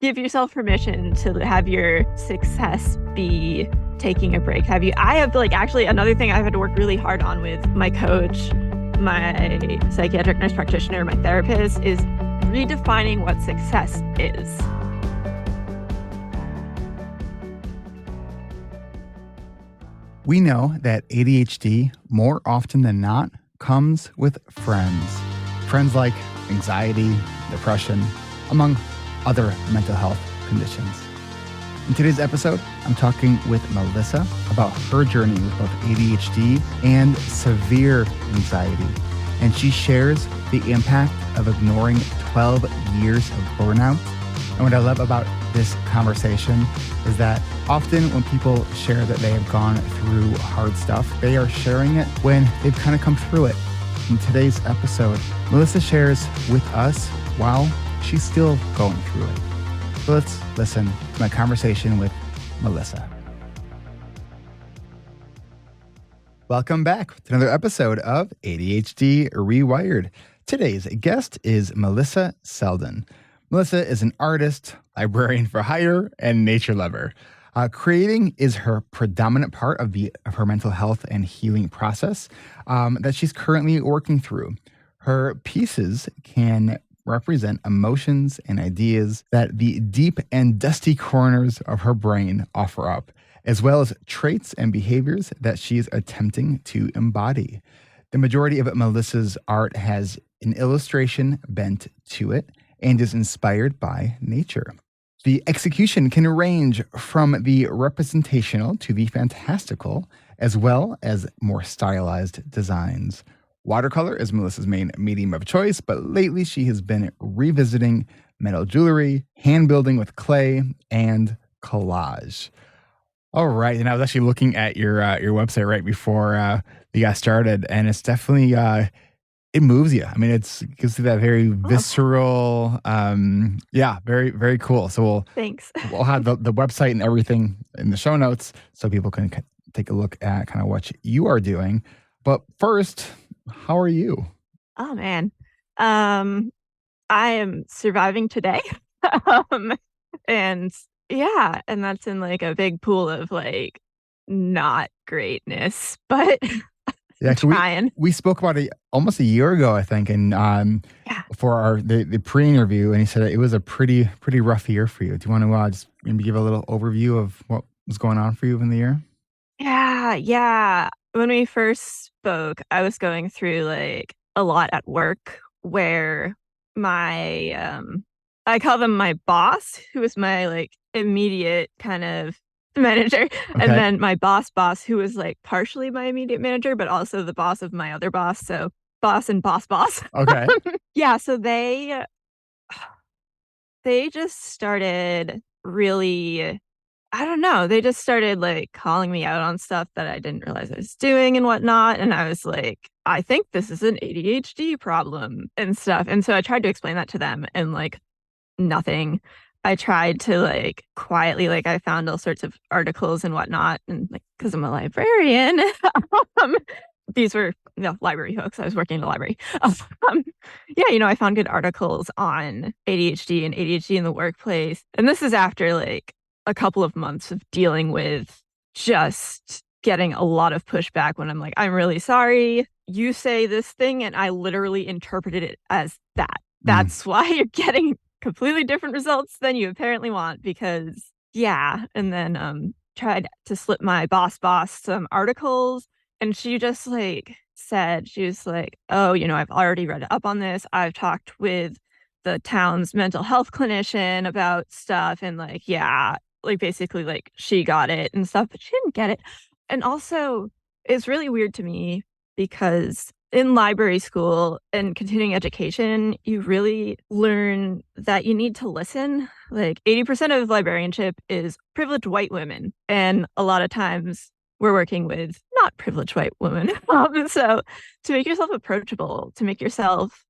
give yourself permission to have your success be taking a break. I have actually another thing I've had to work really hard on with my coach, my psychiatric nurse practitioner, my therapist, is redefining what success is. We know that ADHD, more often than not, comes with friends. Friends like anxiety, depression, among other mental health conditions. In today's episode, I'm talking with Melissa about her journey with both ADHD and severe anxiety. And she shares the impact of ignoring 12 years of burnout. And what I love about this conversation is that often when people share that they have gone through hard stuff, they are sharing it when they've kind of come through it. In today's episode, Melissa shares with us while she's still going through it. So let's listen to my conversation with Melissa. Welcome back to another episode of ADHD reWired. Today's guest is Melissa Seldon. Melissa is an artist, librarian for hire, and nature lover. Creating is her predominant part of her mental health and healing process that she's currently working through. Her pieces can represent emotions and ideas that the deep and dusty corners of her brain offer up, as well as traits and behaviors that she is attempting to embody. The majority of Melissa's art has an illustration bent to it and is inspired by nature. The execution can range from the representational to the fantastical, as well as more stylized designs. Watercolor is Melissa's main medium of choice, but lately she has been revisiting metal jewelry, hand building with clay, and collage. All right, and I was actually looking at your website right before we got started, and it's definitely it moves you. I mean, you can see that very visceral, very, very cool. So Thanks. We'll have the website and everything in the show notes so people can take a look at kind of what you are doing. But first, how are you? Oh man. I am surviving today. And yeah, and that's in a big pool of not greatness, but Yeah, trying. we spoke about it almost a year ago, I think, and for the pre-interview, and he said it was a pretty rough year for you. Do you want to just maybe give a little overview of what was going on for you in the year? Yeah. When we first spoke, I was going through a lot at work where my I call them my boss, who was my immediate kind of manager, and then my boss, who was partially my immediate manager, but also the boss of my other boss. So boss and boss. Okay. Yeah. So they just started really, I don't know. They just started calling me out on stuff that I didn't realize I was doing and whatnot. And I was like, I think this is an ADHD problem and stuff. And so I tried to explain that to them and nothing. I tried to quietly, I found all sorts of articles and whatnot. And because I'm a librarian, these were library hooks. I was working in the library. I found good articles on ADHD and ADHD in the workplace. And this is after a couple of months of dealing with just getting a lot of pushback when I'm I'm really sorry. You say this thing and I literally interpreted it as that. That's why you're getting completely different results than you apparently want because and then tried to slip my boss some articles, and she just said, she was oh, I've already read up on this. I've talked with the town's mental health clinician about stuff, and basically she got it and stuff, but she didn't get it. And also it's really weird to me because in library school and continuing education, you really learn that you need to listen. 80% of librarianship is privileged white women. And a lot of times we're working with not privileged white women. So to make yourself approachable, to make yourself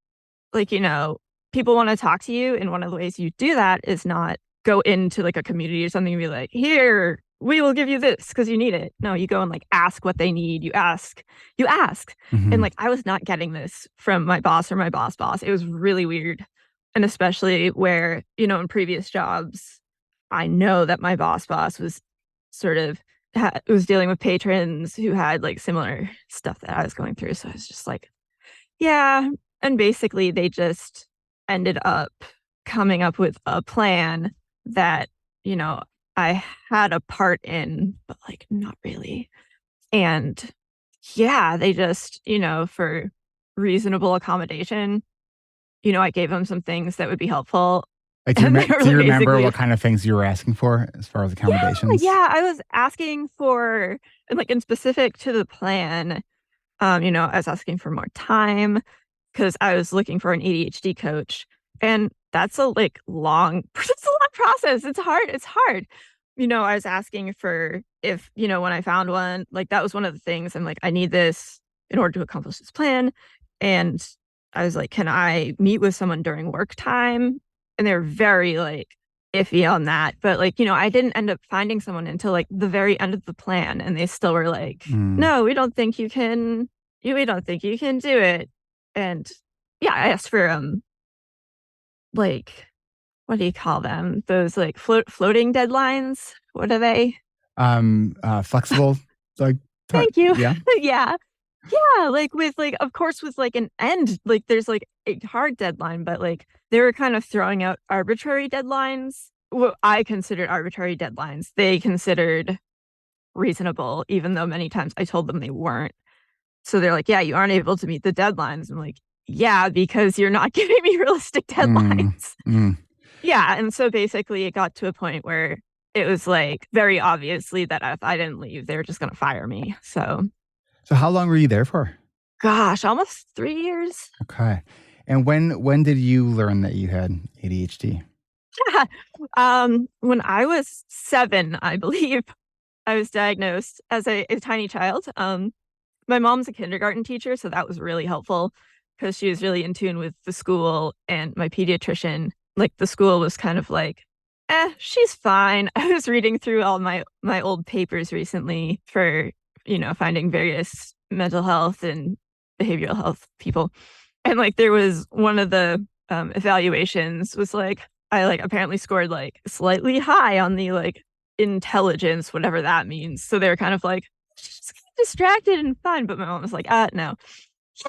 people want to talk to you. And one of the ways you do that is not go into a community or something and be here, we will give you this because you need it. No, you go and ask what they need. You ask. Mm-hmm. And I was not getting this from my boss or my boss. It was really weird. And especially where, in previous jobs, I know that my boss was sort of was dealing with patrons who had like similar stuff that I was going through. So I was just like, yeah. And basically, they just ended up coming up with a plan that, you know, I had a part in, but like not really. And yeah, they just, for reasonable accommodation, I gave them some things that would be helpful. Like, And they do were you remember basically, what kind of things you were asking for as far as yeah, accommodations? yeah. I was asking for, and like in specific to the plan, I was asking for more time because I was looking for an ADHD coach. And that's a like long, it's a long process. It's hard. It's hard. I was asking for if, when I found one, like that was one of the things I'm like, I need this in order to accomplish this plan. And I was like, can I meet with someone during work time? And they're very like iffy on that. But like, I didn't end up finding someone until like the very end of the plan. And they still were like, Mm. no, we don't think you can, we don't think you can do it. And yeah, I asked for like what do you call them? Those like floating deadlines. What are they? Flexible, like, Thank you. yeah. Yeah. Yeah, like with like of course with like an end, like there's like a hard deadline, but like they were kind of throwing out arbitrary deadlines. What I considered arbitrary deadlines, they considered reasonable, even though many times I told them they weren't. So they're like, yeah, you aren't able to meet the deadlines. I'm like, yeah, because you're not giving me realistic Mm, deadlines. mm. Yeah. And so basically it got to a point where it was like very obviously that if I didn't leave, they were just going to fire me. So, So how long were you there for? gosh, almost 3 years. Okay. And when did you learn that you had ADHD? When I was 7, I believe I was diagnosed as a tiny child. My mom's a kindergarten teacher, so that was really helpful because she was really in tune with the school and my pediatrician. Like the school was kind of like, she's fine. I was reading through all my old papers recently for, finding various mental health and behavioral health people. And like there was one of the evaluations was like I like apparently scored like slightly high on the like intelligence, whatever that means. So they were kind of like, she's just kind of distracted and fine. But my mom was like, no.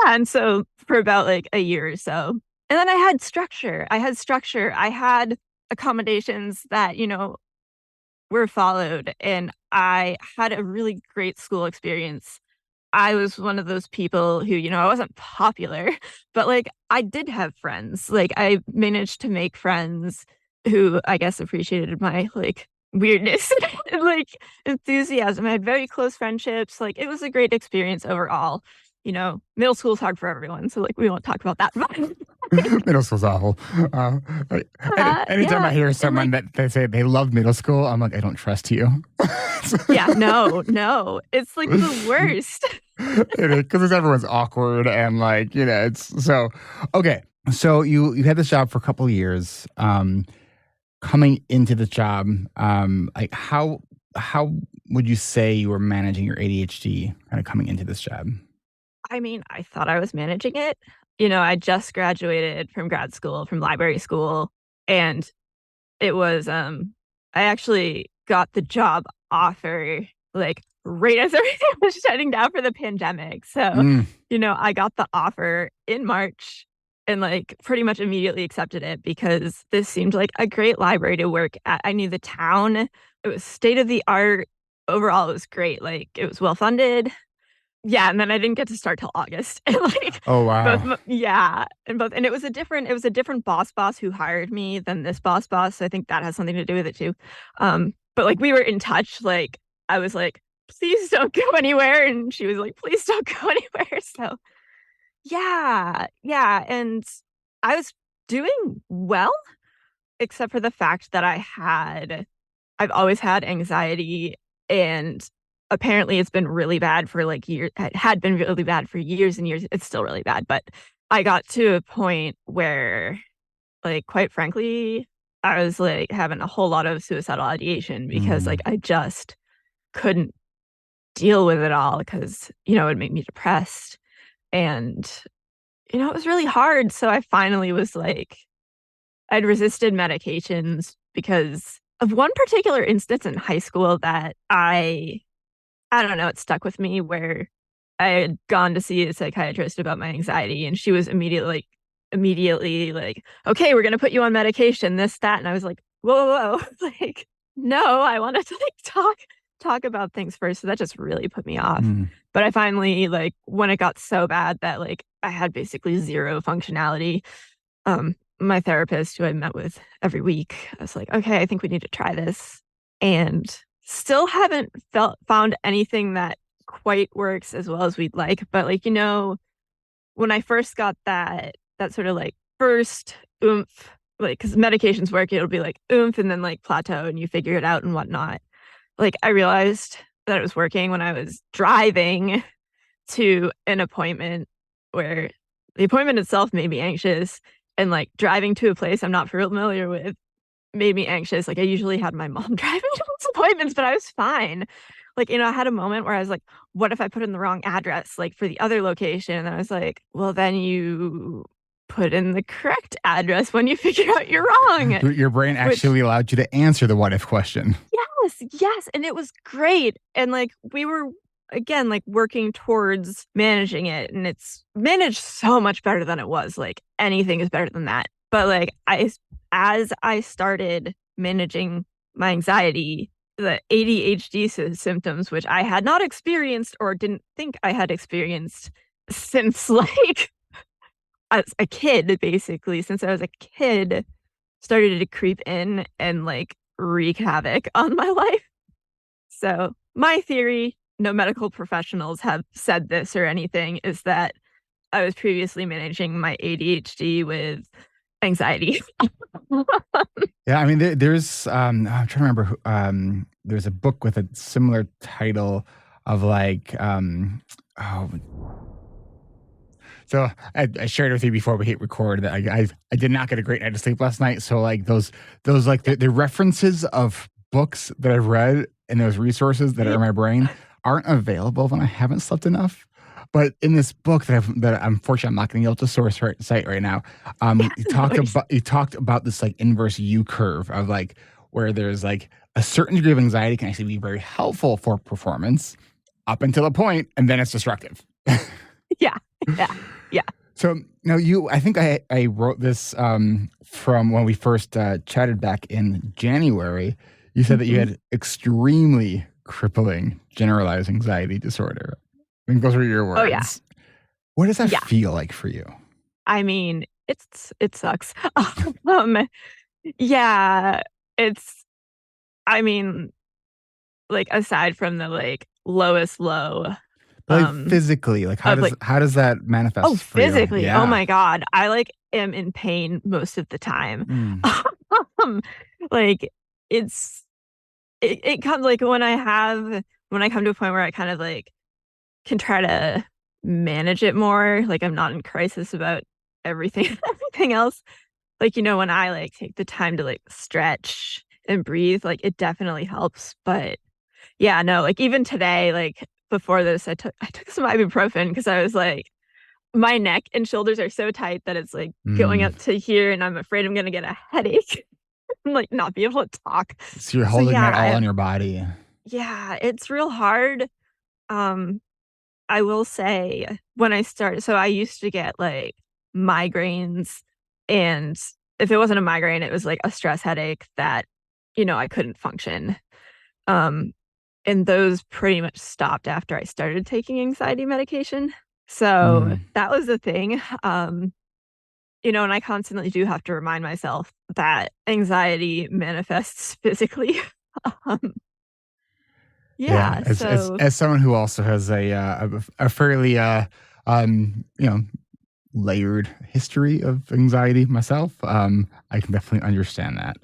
Yeah. And so for about like a year or so. And then I had structure. I had structure. I had accommodations that, were followed. And I had a really great school experience. I was one of those people who, I wasn't popular, but like I did have friends. Like I managed to make friends who I guess appreciated my like weirdness and like enthusiasm. I had very close friendships. Like it was a great experience overall. Middle school's hard for everyone. So like we won't talk about that. Middle school's awful. Like, anytime I Yeah. hear And someone like, that they say they love middle school, I'm like, I don't trust you. yeah, no, no. It's like the worst. Because everyone's awkward and like, it's so okay. So you had this job for a couple of years. Coming into the job, like how would you say you were managing your ADHD kind of coming into this job? I mean, I thought I was managing it. I just graduated from grad school, from library school, and it was I actually got the job offer like right as everything was shutting down for the pandemic. So, Mm, I got the offer in March and like pretty much immediately accepted it because this seemed like a great library to work at. I knew the town. It was state of the art. Overall, it was great. Like it was well funded. Yeah, and then I didn't get to start till August. And, like, oh wow. yeah, and it was a different boss who hired me than this boss, so I think that has something to do with it too. But, like, we were in touch, like, I was like, "Please don't go anywhere," and she was like, "Please don't go anywhere," so yeah, yeah, and I was doing well, except for the fact that I've always had anxiety and apparently it's been really bad for like years. It had been really bad for years and years. It's still really bad, but I got to a point where like quite frankly, I was like having a whole lot of suicidal ideation because like Mm, I just couldn't deal with it all because, it would make me depressed and it was really hard. So I finally was like I'd resisted medications because of one particular instance in high school that I don't know, it stuck with me where I had gone to see a psychiatrist about my anxiety and she was immediately like, okay, we're gonna put you on medication, this, that. And I was like, whoa. Like, no, I wanted to like talk about things first. So that just really put me off. Mm. But I finally like when it got so bad that like I had basically zero functionality, my therapist who I met with every week, I was like, okay, I think we need to try this. And still haven't found anything that quite works as well as we'd like. But like, when I first got that sort of like first oomph, like because medications work, it'll be like oomph and then like plateau and you figure it out and whatnot. Like I realized that it was working when I was driving to an appointment where the appointment itself made me anxious and like driving to a place I'm not familiar with made me anxious. Like I usually had my mom drive me to those appointments, but I was fine. Like, I had a moment where I was like, what if I put in the wrong address, like for the other location? And I was like, well, then you put in the correct address when you figure out you're wrong. Your brain Which actually allowed you to answer the what if question. yes. And it was great. And like we were again like working towards managing it. And it's managed so much better than it was. Like anything is better than that. But like as I started managing my anxiety, the ADHD symptoms, which I had not experienced or didn't think I had experienced since like as a kid, basically, since I was a kid, started to creep in and like wreak havoc on my life. So, my theory, no medical professionals have said this or anything, is that I was previously managing my ADHD with anxiety. Yeah, I mean, there's I'm trying to remember there's a book with a similar title of like oh, so I shared with you before we hit record that I did not get a great night of sleep last night. So like those like the references of books that I've read and those resources that are in my brain aren't available when I haven't slept enough. But in this book that unfortunately I'm not going to be able to source cite right now, he talked about this like inverse U curve of like where there's like a certain degree of anxiety can actually be very helpful for performance up until a point, and then it's destructive. Yeah. Yeah. Yeah. So I think I wrote this from when we first chatted back in January. You said that you had extremely crippling generalized anxiety disorder. I mean, those are your words. Oh yeah. What does that Yeah. feel like for you? I mean, it sucks. um yeah, it's I mean, like aside from the like lowest low But like um physically, like of like how does that oh manifest for you? physically, oh Yeah. my god, I like am in pain most of the time. Mm. um like it's it comes like when I come to a point where I kind of like can try to manage it more, like I'm not in crisis about everything everything else. Like, when I like take the time to like stretch and breathe, like it definitely helps. But yeah, no, like even today, like before this, I took some ibuprofen because I was like, my neck and shoulders are so tight that it's like going Mm. up to here, and I'm afraid I'm gonna get a headache and like not be able to talk. So you're So holding yeah, that all on your body. yeah, it's real hard. Um, I will say when I started, so I used to get like migraines, and if it wasn't a migraine, it was like a stress headache that, I couldn't function. Um, and those pretty much stopped after I started taking anxiety medication. So Mm. that was the thing. And I constantly do have to remind myself that anxiety manifests physically. um, Yeah, yeah. as So as someone who also has a fairly you know layered history of anxiety myself, I can definitely understand that.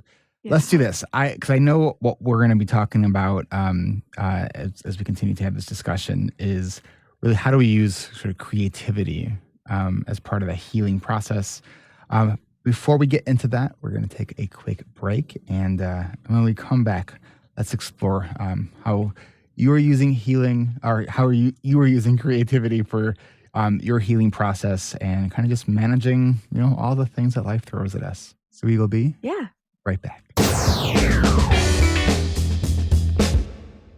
Let's do yeah. this. Because I know what we're going to be talking about as we continue to have this discussion is really how do we use sort of creativity as part of the healing process. Before we get into that, we're going to take a quick break, and when we come back, let's explore how you are using healing, or how you are using creativity for your healing process, and kind of just managing all the things that life throws at us. So we will be Yeah. right back.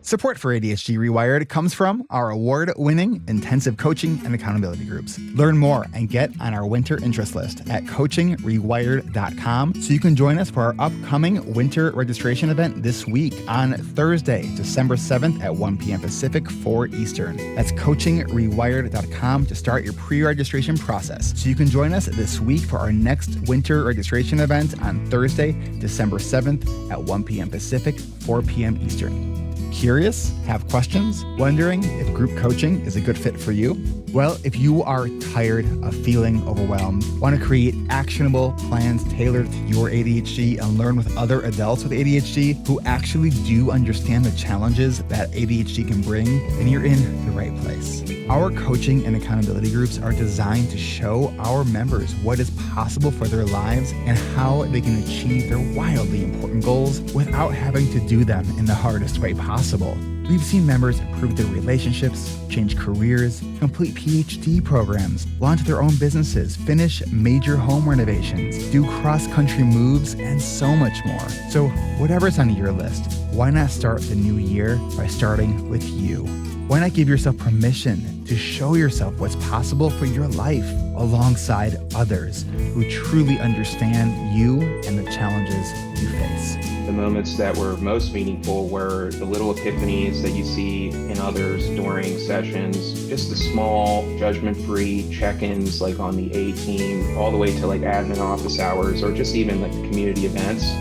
Support for ADHD Rewired comes from our award-winning intensive coaching and accountability groups. Learn more and get on our winter interest list at coachingrewired.com so you can join us for our upcoming winter registration event this week on Thursday, December 7th at 1 p.m. Pacific, 4 Eastern. That's coachingrewired.com to start your pre-registration process so you can join us this week for our next winter registration event on Thursday, December 7th at 1 p.m. Pacific, 4 p.m. Eastern. Curious? Have questions? Wondering if group coaching is a good fit for you? Well, if you are tired of feeling overwhelmed, want to create actionable plans tailored to your ADHD and learn with other adults with ADHD who actually do understand the challenges that ADHD can bring, then you're in the right place. Our coaching and accountability groups are designed to show our members what is possible for their lives and how they can achieve their wildly important goals without having to do them in the hardest way possible. We've seen members improve their relationships, change careers, complete PhD programs, launch their own businesses, finish major home renovations, do cross-country moves, and so much more. So whatever's on your list, why not start the new year by starting with you? Why not give yourself permission to show yourself what's possible for your life alongside others who truly understand you and the challenges you face? The moments that were most meaningful were the little epiphanies that you see in others during sessions, just the small judgment-free check-ins like on the A team, all the way to like admin office hours or just even like the community events.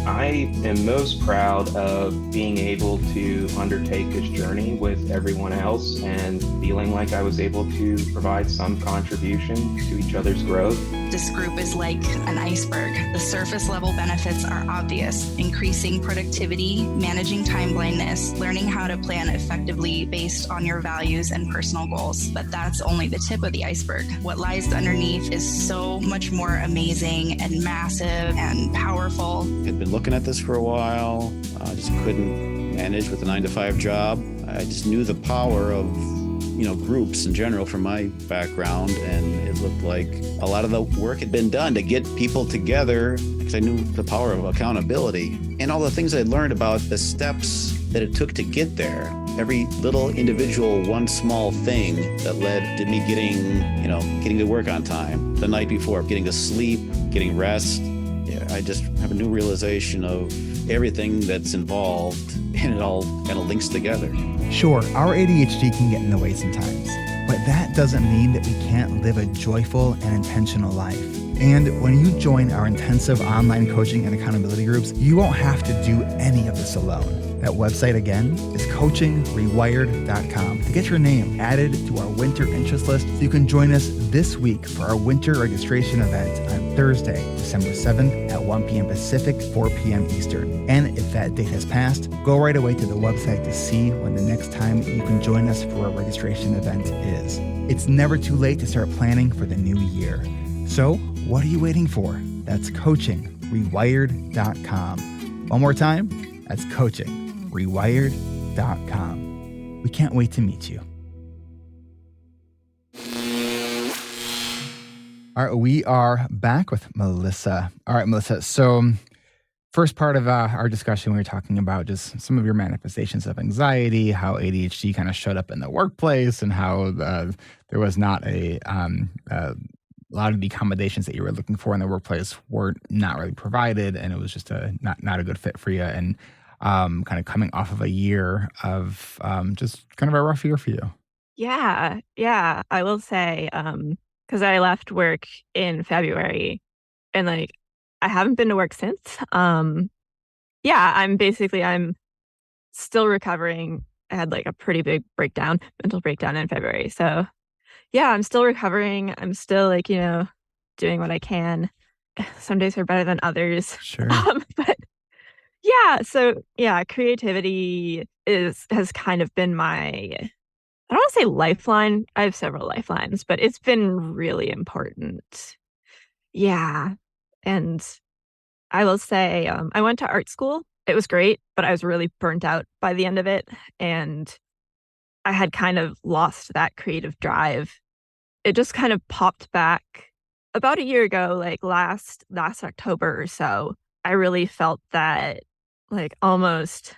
I am most proud of being able to undertake this journey with everyone else and feeling like I was able to provide some contribution to each other's growth. This group is like an iceberg. The surface level benefits are obvious: increasing productivity, managing time blindness, learning how to plan effectively based on your values and personal goals. But that's only the tip of the iceberg. What lies underneath is so much more amazing and massive and powerful. I'd been looking at this for a while. I just couldn't manage with a 9-to-5 job. I just knew the power of groups in general from my background, and it looked like a lot of the work had been done to get people together because I knew the power of accountability and all the things I'd learned about the steps that it took to get there. Every little individual, one small thing that led to me getting to work on time the night before, getting to sleep, getting rest. Yeah, I just have a new realization of everything that's involved, and it all kind of links together. Sure, our ADHD can get in the way sometimes, but that doesn't mean that we can't live a joyful and intentional life. And when you join our intensive online coaching and accountability groups, you won't have to do any of this alone. That website again is coachingrewired.com to get your name added to our winter interest list so you can join us this week for our winter registration event on Thursday, December 7th at 1 p.m. Pacific, 4 p.m. Eastern. And if that date has passed, go right away to the website to see when the next time you can join us for a registration event is. It's never too late to start planning for the new year. So what are you waiting for? That's coachingrewired.com. One more time, that's coachingrewired.com. We can't wait to meet you. All right, we are back with Melissa. All right, Melissa. So first part of our discussion, we were talking about just some of your manifestations of anxiety, how ADHD kind of showed up in the workplace, and how there was not a lot of the accommodations that you were looking for in the workplace were not really provided, and it was just not a good fit for you. And kind of coming off of a year of just kind of a rough year for you. Yeah. I will say, because I left work in February and like I haven't been to work since. I'm still recovering. I had like a pretty big mental breakdown in February. So yeah, I'm still recovering. I'm still like, doing what I can. Some days are better than others. Sure. But yeah, so yeah, creativity has kind of been I don't want to say lifeline. I have several lifelines, but it's been really important. Yeah. And I will say, I went to art school. It was great, but I was really burnt out by the end of it. And I had kind of lost that creative drive. It just kind of popped back about a year ago, like last October or so, I really felt that like almost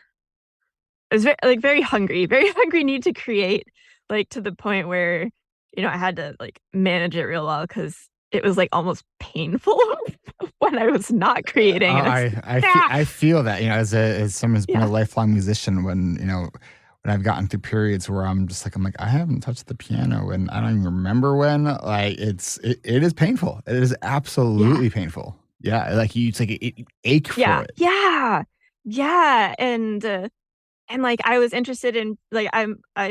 I was very hungry, very hungry need to create, like to the point where, I had to like manage it real well because it was like almost painful when I was not creating and it's ah, I feel that, as someone who's been a yeah, lifelong musician, when when I've gotten through periods where I'm like, I haven't touched the piano and I don't even remember when. Like it is painful. It is yeah, absolutely painful. Yeah, like it's like you ache for yeah, it. yeah, yeah, and, like, I was interested in like, I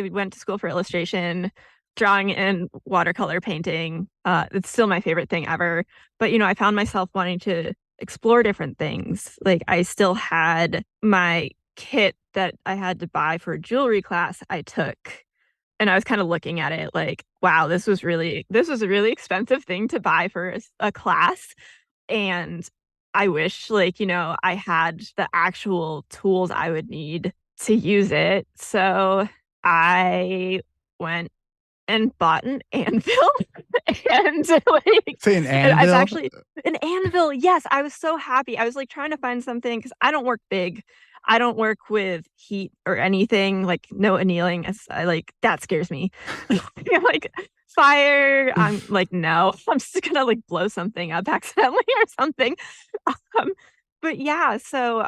went to school for illustration, drawing and watercolor painting, it's still my favorite thing ever, but, I found myself wanting to explore different things, like, I still had my kit that I had to buy for a jewelry class I took, and I was kinda looking at it like, "Wow, this was a really expensive thing to buy for a class," and I wish, like, I had the actual tools I would need to use it. So I went and bought an anvil and, like, Say an it's anvil. actually an anvil, yes, I was so happy. I was, like, trying to find something because I don't work big. I don't work with heat or anything, like, no annealing, as I like that scares me. Like, fire, I'm like, "No, I'm just gonna, like, blow something up accidentally or something." Um, but yeah, so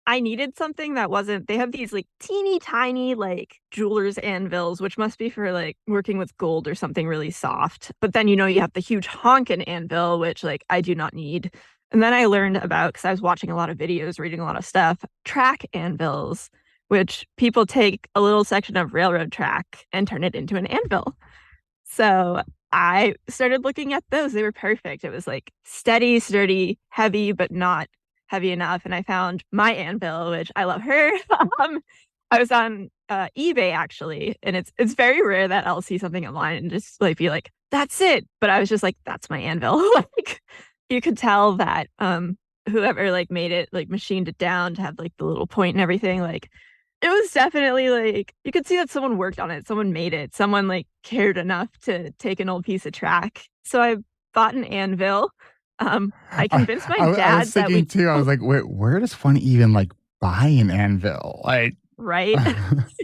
I needed something that wasn't they have these, like, teeny tiny, like, jeweler's anvils, which must be for, like, working with gold or something really soft, but then, you have the huge honkin' anvil, which, like, I do not need, and then I learned about because I was watching a lot of videos, reading a lot of stuff, track anvils, which people take a little section of railroad track and turn it into an anvil. So, I started looking at those, they were perfect. It was, like, steady, sturdy, heavy, but not heavy enough, and I found my anvil, which I love her. Um, I was on, eBay actually, and it's very rare that I'll see something online and just, like, be like, "That's it," but I was just like, "That's my anvil." Like, you could tell that, whoever, like, made it, like, machined it down to have, like, the little point and everything, like, it was definitely, like you could see that someone worked on it, someone made it, someone, like, cared enough to take an old piece of track. So I bought an anvil. I I, convinced my I was dad that thinking we too. I oh, was like, where does one even like buy an anvil? Like, right?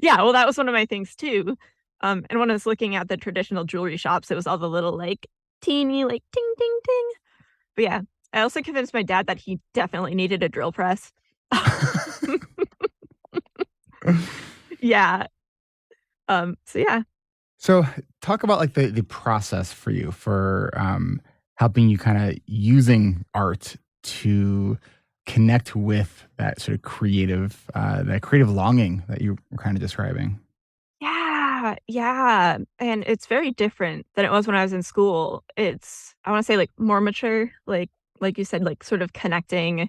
Yeah, well, that was one of my things too. And when I was looking at the traditional jewelry shops, it was all the little, like, teeny, like, ting, ting, ting. But yeah, I also convinced my dad that he definitely needed a drill press. Yeah, so yeah. so talk about like the process for you for helping you kind of using art to connect with that sort of that creative longing that you were kind of describing. Yeah, yeah, and it's very different than it was when I was in school. It's I wanna say, like, more mature, like you said, like, sort of connecting.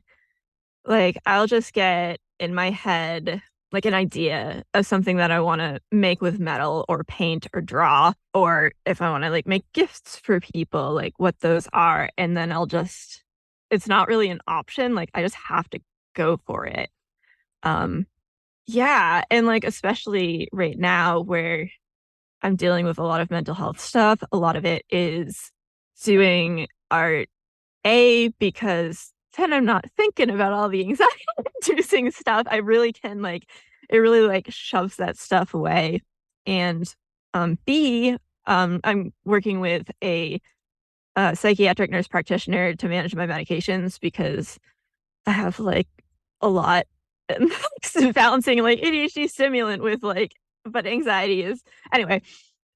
Like, I'll just get in my head, like, an idea of something that I wanna make with metal or paint or draw, or if I wanna, like, make gifts for people, like, what those are, and then I'll just it's not really an option, like, I just have to go for it. Um, yeah, and, like, especially right now where I'm dealing with a lot of mental health stuff. A lot of it is doing art, because then I'm not thinking about all the anxiety inducing stuff. I really can like it really like shoves that stuff away. And B, I'm working with a psychiatric nurse practitioner to manage my medications because I have like a lot and balancing like ADHD stimulant with like but anxiety is anyway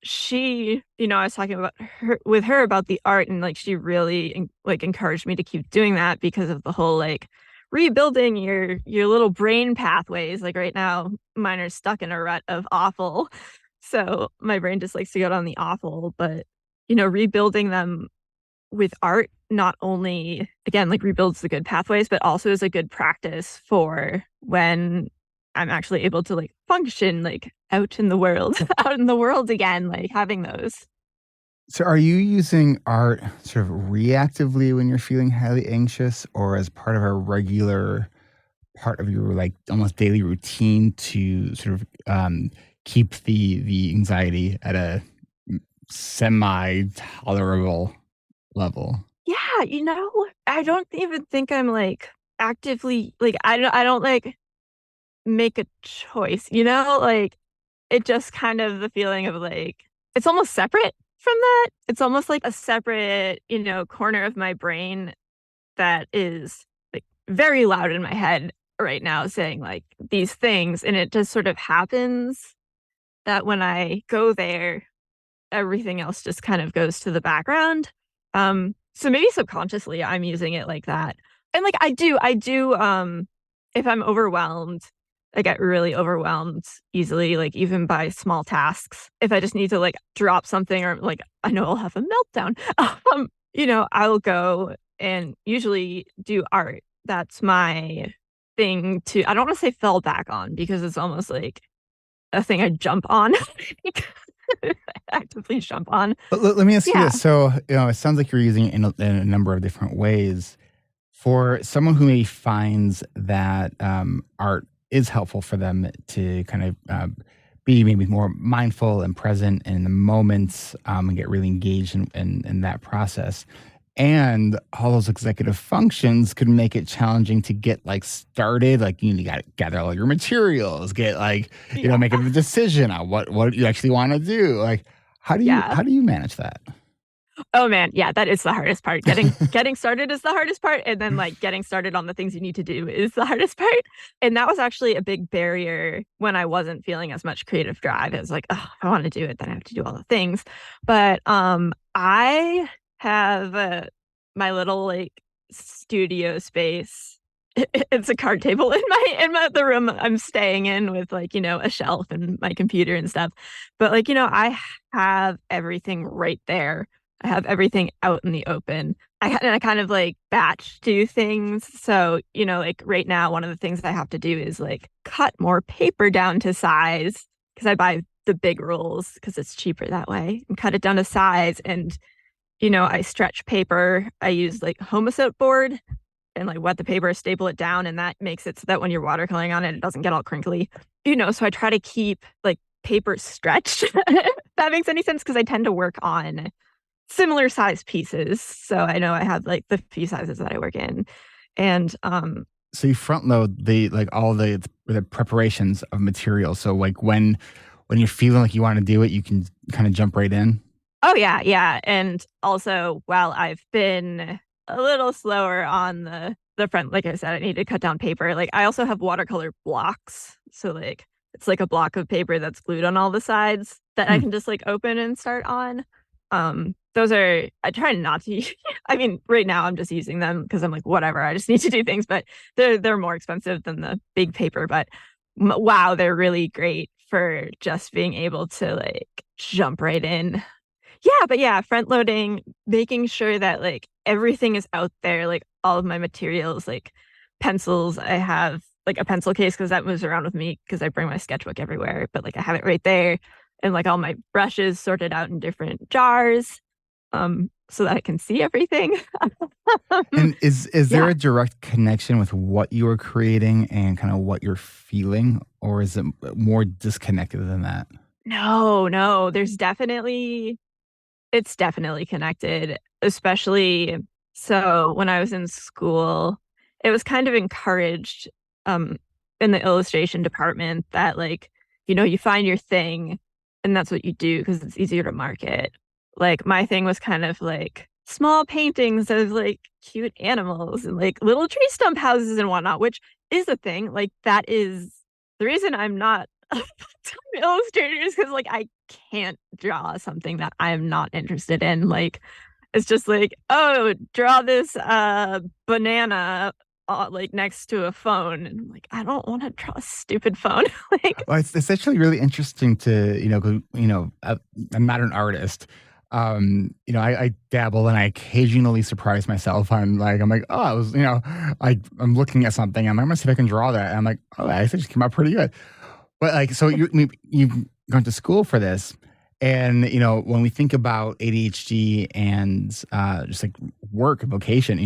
I was talking about her with her about the art and, like, she really like, encouraged me to keep doing that because of the whole, like, rebuilding your little brain pathways, like, right now, mine are stuck in a rut of awful, so my brain just likes to go down the awful, but, rebuilding them with art not only, again, like, rebuilds the good pathways, but also is a good practice for when I'm actually able to, like, function, like, out in the world out in the world again, like, having those. So are you using art sort of reactively when you're feeling highly anxious or as part of a regular part of your like almost daily routine to sort of keep the anxiety at a semi tolerable level? Yeah, I don't even think I'm like actively like I don't like make a choice, like it just kind of the feeling of like it's almost separate from that. It's almost like a separate, corner of my brain that is like very loud in my head right now saying like these things, and it just sort of happens that when I go there everything else just kind of goes to the background. So maybe subconsciously I'm using it like that. And like I do if I'm overwhelmed, I get really overwhelmed easily, like even by small tasks. If I just need to like drop something or like I know I'll have a meltdown, I'll go and usually do art. That's my thing to I don't want to say fell back on because it's almost like a thing I jump on. Actively jump on. But let me ask you Yeah. this. So, it sounds like you're using it in a number of different ways. For someone who maybe finds that art is helpful for them to kind of be maybe more mindful and present in the moments and get really engaged in that process. And all those executive functions could make it challenging to get like started. Like you got to gather all your materials, get like Yeah. make a decision on what you actually want to do. Like Yeah. how do you manage that? Oh man, yeah, that is the hardest part. Getting started is the hardest part, and then like getting started on the things you need to do is the hardest part. And that was actually a big barrier when I wasn't feeling as much creative drive. It was like, oh, if I want to do it, then I have to do all the things. But I have my little like studio space. It's a card table in the room I'm staying in with like, a shelf and my computer and stuff. But like, I have everything right there. I have everything out in the open. I kind of like batch do things. So, like right now, one of the things I have to do is like cut more paper down to size because I buy the big rolls because it's cheaper that way and cut it down to size. And, I stretch paper. I use like homosote board and like wet the paper, staple it down, and that makes it so that when you're watercoloring on it, it doesn't get all crinkly. So I try to keep like paper stretched. If that makes any sense because I tend to work on similar size pieces. So I know I have like the few sizes that I work in. And So you front load the like all the preparations of materials. So like when you're feeling like you want to do it, you can kind of jump right in. oh yeah, yeah. And also while I've been a little slower on the front, like I said, I need to cut down paper. Like I also have watercolor blocks. So like it's like a block of paper that's glued on all the sides that I Hmm. can just like open and start on. Those are I try not to I mean, right now I'm just using them because I'm like, whatever, I just need to do things, but they're more expensive than the big paper. But wow, they're really great for just being able to like jump right in. Yeah, but yeah, front loading, making sure that like everything is out there, like all of my materials, like pencils. I have like a pencil case because that moves around with me because I bring my sketchbook everywhere, but like I have it right there and like all my brushes sorted out in different jars so that I can see everything. And is there Yeah. a direct connection with what you are creating and kind of what you're feeling, or is it more disconnected than that? No, no, it's definitely connected, especially so when I was in school, it was kind of encouraged um in the illustration department that like, you find your thing and that's what you do because it's easier to market. Like my thing was kind of like small paintings of like cute animals and like little tree stump houses and whatnot, which is a thing. Like that is the reason I'm not a full-time illustrator is because like I can't draw something that I'm not interested in. Like it's just like, oh, draw this banana like next to a phone. And I'm like, I don't want to draw a stupid phone. Like, Well, it's actually really interesting to, 'cause, I'm not an artist. I dabble and I occasionally surprise myself. I'm like, oh, I was, I'm looking at something. I'm like, I'm gonna see if I can draw that. And I'm like, oh, I actually just came out pretty good. But like, so you've gone to school for this, and when we think about ADHD and just like work vocation,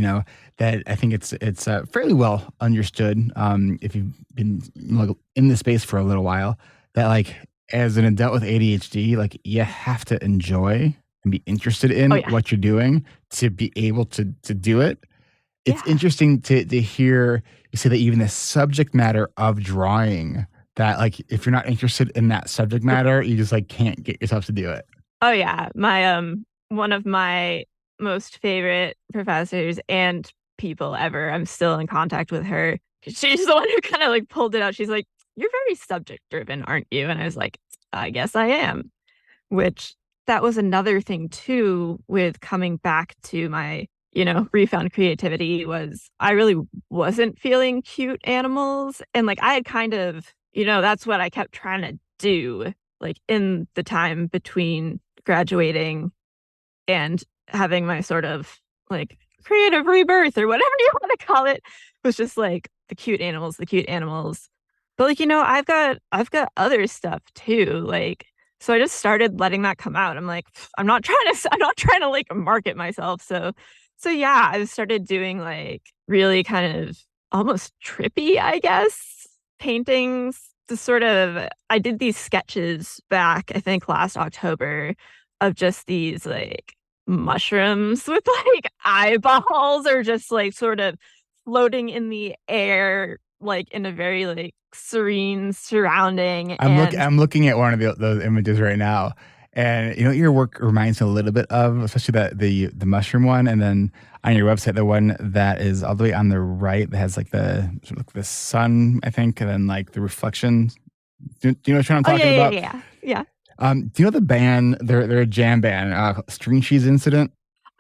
that I think it's fairly well understood if you've been like in the space for a little while. That like as an adult with ADHD, like you have to enjoy and be interested in Oh yeah. what you're doing to be able to do it. It's Yeah. interesting to hear you say that even the subject matter of drawing, that like if you're not interested in that subject matter, you just like can't get yourself to do it. Oh yeah. My one of my most favorite professors and people ever. I'm still in contact with her. She's the one who kind of like pulled it out. She's like, "You're very subject driven, aren't you?" And I was like, "I guess I am." Which that was another thing too with coming back to my, refound creativity was I really wasn't feeling cute animals. And like I had kind of, that's what I kept trying to do, like in the time between graduating and having my sort of like creative rebirth or whatever you want to call it, was just like the cute animals, the cute animals. But like, I've got other stuff too. Like, so I just started letting that come out. I'm like, I'm not trying to like market myself. So yeah, I started doing like really kind of almost trippy, I guess, paintings. To sort of, I did these sketches back, I think last October, of just these like mushrooms with like eyeballs or just like sort of floating in the air, like in a very like serene surrounding. And I'm looking at one of those images right now, and your work reminds me a little bit of, especially the mushroom one, and then on your website the one that is all the way on the right that has like the sun, I think, and then like the reflection. Do you know which one I'm oh yeah, talking yeah, about? yeah, yeah. Do you know the band? They're a jam band, String Cheese Incident.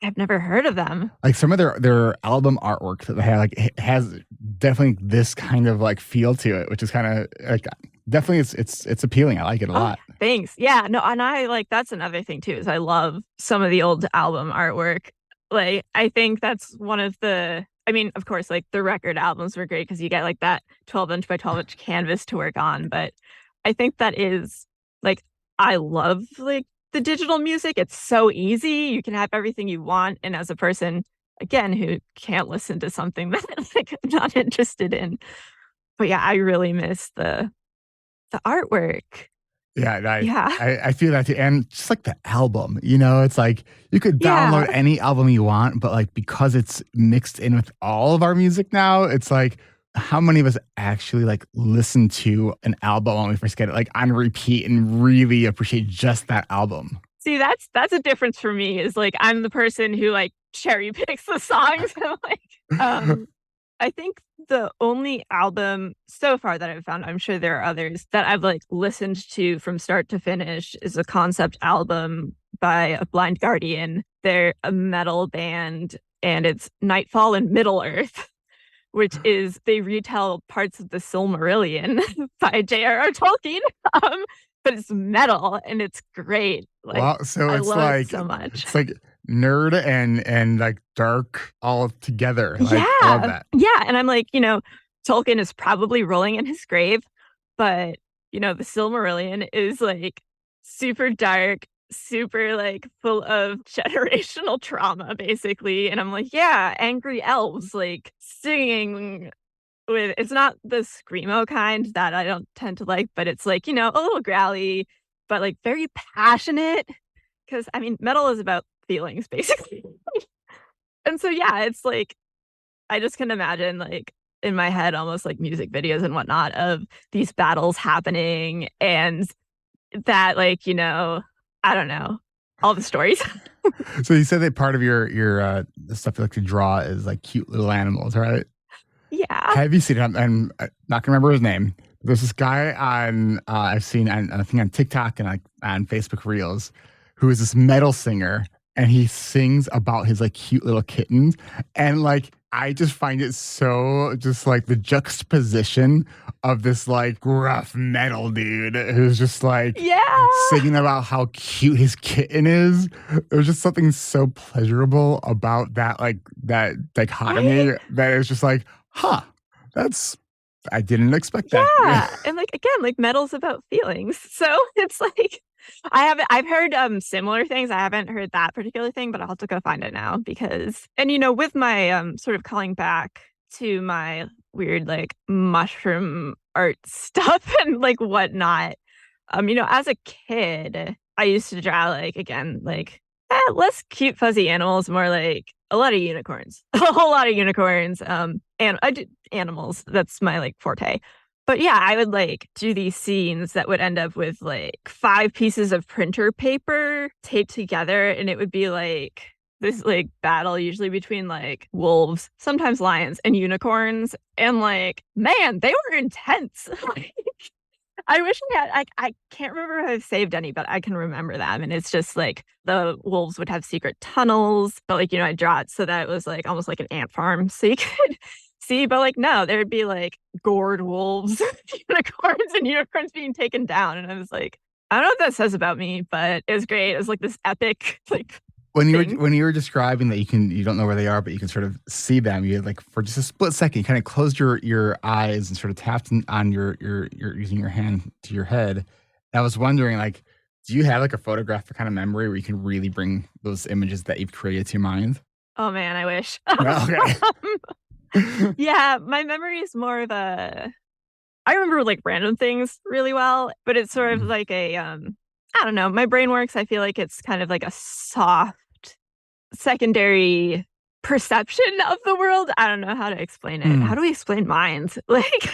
I've never heard of them. Like some of their album artwork that they have, like it has definitely this kind of like feel to it, which is kind of like definitely it's appealing. I like it a Oh, lot. thanks. Yeah, no, and I like that's another thing too, is I love some of the old album artwork. Like I think that's one of the I mean, of course, like the record albums were great because you get like that 12-inch by 12-inch canvas to work on, but I think that is like I love like the digital music. It's so easy. You can have everything you want, and as a person again who can't listen to something that like I'm not interested in. But yeah, I really miss the artwork. Yeah, and Yeah. I feel that too. And just like the album, it's like you could download Yeah. any album you want, but like because it's mixed in with all of our music now, it's like how many of us actually like listen to an album when we first get it, like on repeat and really appreciate just that album? See, that's a difference for me, is like I'm the person who like cherry picks the songs and like I think the only album so far that I've found, I'm sure there are others, that I've like listened to from start to finish is a concept album by a Blind Guardian. They're a metal band and it's Nightfall in Middle Earth, which is they retell parts of the Silmarillion by J.R.R. Tolkien. Um, but it's metal and it's great. Like Wow, so I love it so much. it's like nerd and like dark all together. Like I love Yeah. that. Yeah. And I'm like, Tolkien is probably rolling in his grave, but the Silmarillion is like super dark, super like full of generational trauma, basically. And I'm like, yeah, angry elves like singing with it's not the screamo kind that I don't tend to like, but it's like, a little growly, but like very passionate. Cause I mean, metal is about feelings, basically. And so yeah, it's like I just can imagine like in my head almost like music videos and whatnot of these battles happening and that like, I don't know, all the stories. So you said that part of your the stuff you like to draw is like cute little animals, right? Yeah. Have you seen him? I'm not gonna remember his name. There's this guy on I've seen I think on TikTok and like on Facebook Reels, who is this metal singer, and he sings about his like cute little kittens, and like I just find it so just like the juxtaposition of this like gruff metal dude who's just like Yeah. singing about how cute his kitten is. There's just something so pleasurable about that, like that dichotomy, Right? that is just like, huh, I didn't expect that. Yeah. And like again, like metal's about feelings. So it's like I've heard similar things. I haven't heard that particular thing, but I'll have to go find it now because and with my sort of calling back to my weird like mushroom art stuff and like whatnot. As a kid, I used to draw like again, like less cute, fuzzy animals, more like a lot of unicorns, a whole lot of unicorns. And I do animals. That's my like forte. But yeah, I would like do these scenes that would end up with like 5 pieces of printer paper taped together. And it would be like this like battle, usually between like wolves, sometimes lions, and unicorns. And like, man, they were intense. Like, I wish I had. I can't remember if I've saved any, but I can remember them. And it's just like the wolves would have secret tunnels, but like, I draw it so that it was like almost like an ant farm. So you could see, but like, no, there'd be like gored wolves, unicorns, and unicorns being taken down. And I was like, I don't know what that says about me, but it was great. It was like this epic, like, When you were describing that you don't know where they are, but you can sort of see them, you like for just a split second, you kind of closed your eyes and sort of tapped on your using your hand to your head. And I was wondering, like, do you have like a photographic kind of memory where you can really bring those images that you've created to your mind? oh man, I wish. Okay. Yeah, my memory is more of a. I remember like random things really well, but it's sort of like a I don't know. My brain works. I feel like it's kind of like a soft secondary perception of the world. I don't know how to explain it. How do we explain minds? Like,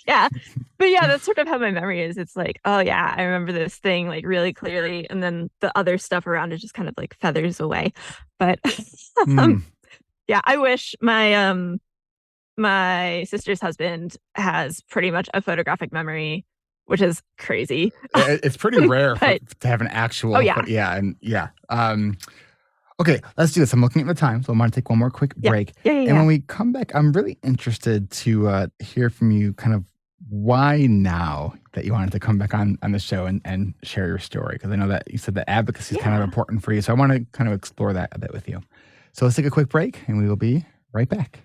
yeah. But yeah, that's sort of how my memory is. It's like, oh yeah, I remember this thing like really clearly. And then the other stuff around it just kind of like feathers away. But yeah, I wish my sister's husband has pretty much a photographic memory, which is crazy. It's pretty rare But- to have an actual. Oh, yeah. But yeah. Okay, let's do this. I'm looking at the time, so I'm going to take one more quick break. Yeah. And when we come back, I'm really interested to hear from you kind of why now that you wanted to come back on the show and share your story. Because I know that you said that advocacy is kind of important for you. So I want to kind of explore that a bit with you. So let's take a quick break and we will be right back.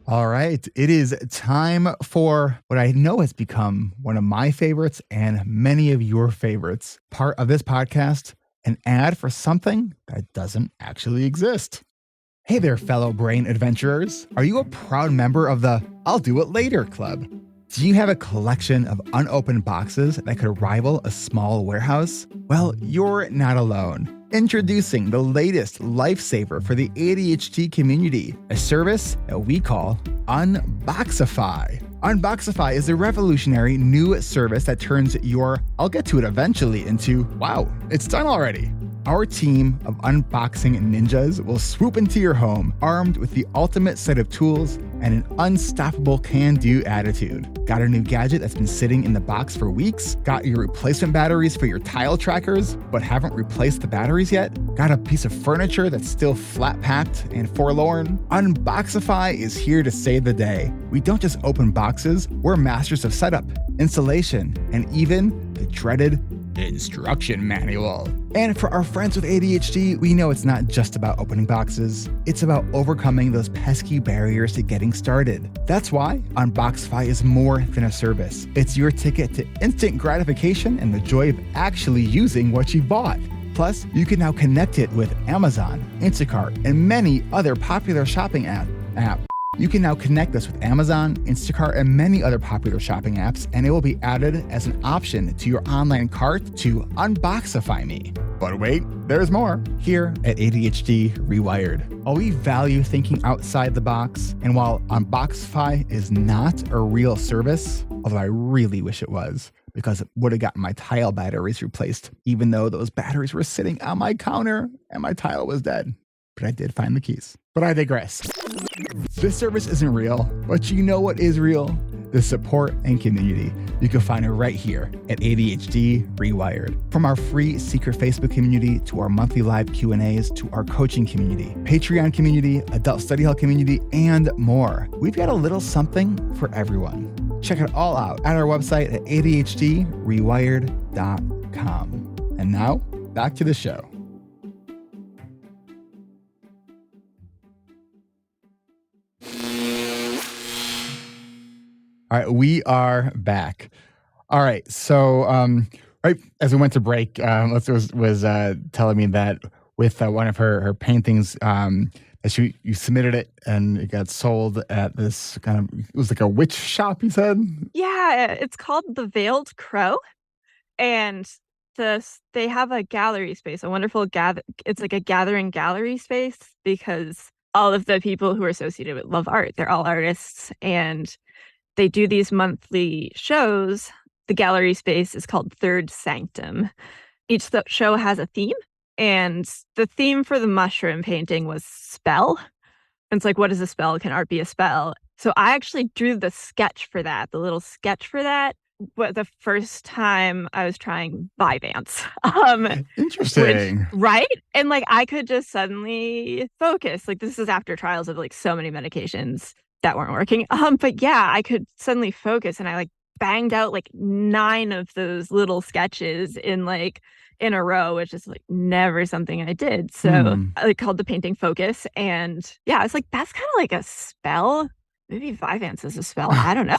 All right, it is time for what I know has become one of my favorites and many of your favorites. Part of this podcast, an ad for something that doesn't actually exist. Hey there, fellow brain adventurers. Are you a proud member of the I'll Do It Later Club? Do you have a collection of unopened boxes that could rival a small warehouse? Well, you're not alone. Introducing the latest lifesaver for the ADHD community, a service that we call Unboxify. Unboxify is a revolutionary new service that turns your I'll get to it eventually into wow, it's done already. Our team of unboxing ninjas will swoop into your home armed with the ultimate set of tools and an unstoppable can-do attitude. Got a new gadget that's been sitting in the box for weeks? Got your replacement batteries for your tile trackers, but haven't replaced the batteries yet? Got a piece of furniture that's still flat-packed and forlorn? Unboxify is here to save the day. We don't just open boxes, we're masters of setup, installation, and even the dreaded instruction manual. And for our friends with ADHD, we know it's not just about opening boxes. It's about overcoming those pesky barriers to getting started. That's why Unboxify is more than a service. It's your ticket to instant gratification and the joy of actually using what you bought. Plus, you can now connect it with Amazon, Instacart, and many other popular shopping apps. You can now connect us with Amazon, Instacart, and many other popular shopping apps, and it will be added as an option to your online cart to Unboxify me. But wait, there's more. Here at ADHD Rewired, while we value thinking outside the box, and while Unboxify is not a real service, although I really wish it was, because it would have gotten my tile batteries replaced, even though those batteries were sitting on my counter and my tile was dead. But I did find the keys. But I digress. This service isn't real, but you know what is real? The support and community. You can find it right here at ADHD Rewired. From our free secret Facebook community to our monthly live Q&As to our coaching community, Patreon community, adult study hall community, and more. We've got a little something for everyone. Check it all out at our website at ADHDrewired.com. And now, back to the show. All right, we are back. All right, so right as we went to break, Melissa was telling me that with one of her paintings, that you submitted it and it got sold at this it was like a witch shop, you said? Yeah, it's called The Veiled Crow. And they have a gallery space, a wonderful it's like a gathering gallery space because all of the people who are associated with love art, they're all artists and they do these monthly shows. The gallery space is called Third Sanctum. Each show has a theme, and the theme for the mushroom painting was spell. And it's like, what is a spell? Can art be a spell? So I actually drew the sketch for that, the little sketch for that. But the first time I was trying Vyvanse, Interesting. right? And like I could just suddenly focus. Like this is after trials of like so many medications that weren't working. But yeah, I could suddenly focus, and I like banged out like 9 of those little sketches in a row, which is like never something I did. So Hmm. I called the painting Focus. And yeah, it's like that's kind of like a spell. Maybe Vyvanse is a spell. I don't know.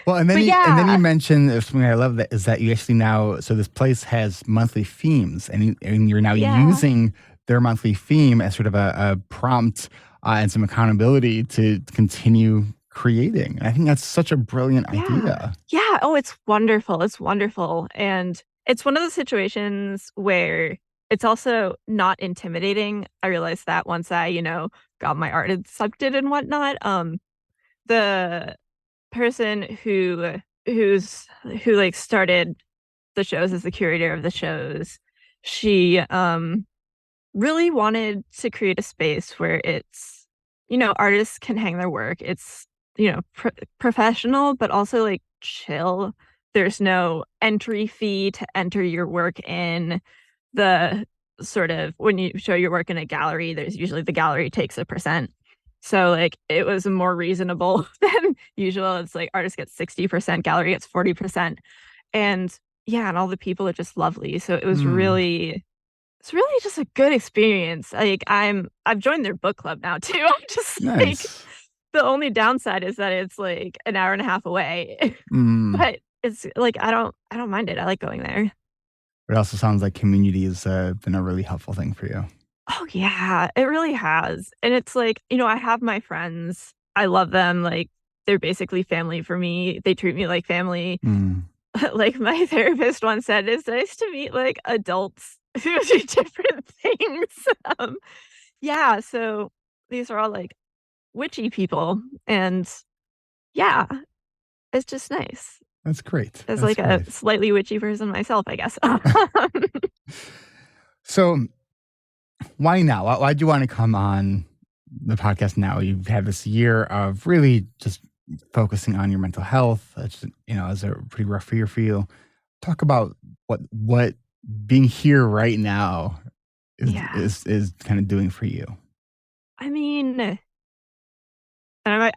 Well, But and then you yeah, mentioned something I love that is that you actually now, so this place has monthly themes, and you're now yeah, using their monthly theme as sort of a prompt and some accountability to continue creating. And I think that's such a brilliant yeah, idea. yeah. Oh, it's wonderful. It's wonderful. And it's one of those situations where it's also not intimidating. I realized that once I, got my art accepted and whatnot. The person who like started the shows as the curator of the shows, she really wanted to create a space where it's, artists can hang their work. It's, professional, but also like chill. There's no entry fee to enter your work in. The sort of when you show your work in a gallery, there's usually the gallery takes a percent. So like it was more reasonable than usual. It's like artists get 60%, gallery gets 40%. And yeah, and all the people are just lovely. So Hmm. it's really just a good experience. Like I've joined their book club now too. I'm just like Nice. the only downside is that it's like an hour and a half away. Mm. But it's like I don't mind it. I like going there. It also sounds like community has been a really helpful thing for you. Oh yeah, it really has. And it's like, I have my friends. I love them. Like they're basically family for me. They treat me like family. Mm. Like my therapist once said, it's nice to meet like adults who do different things. Um, yeah, so these are all like witchy people. And yeah, it's just nice. That's great. As That's like a great. slightly witchy person myself, I guess. So why now? Why do you want to come on the podcast now? You've had this year of really just focusing on your mental health. It's, is a pretty rough year for you. Talk about what being here right now Yeah. is kind of doing for you. I mean, and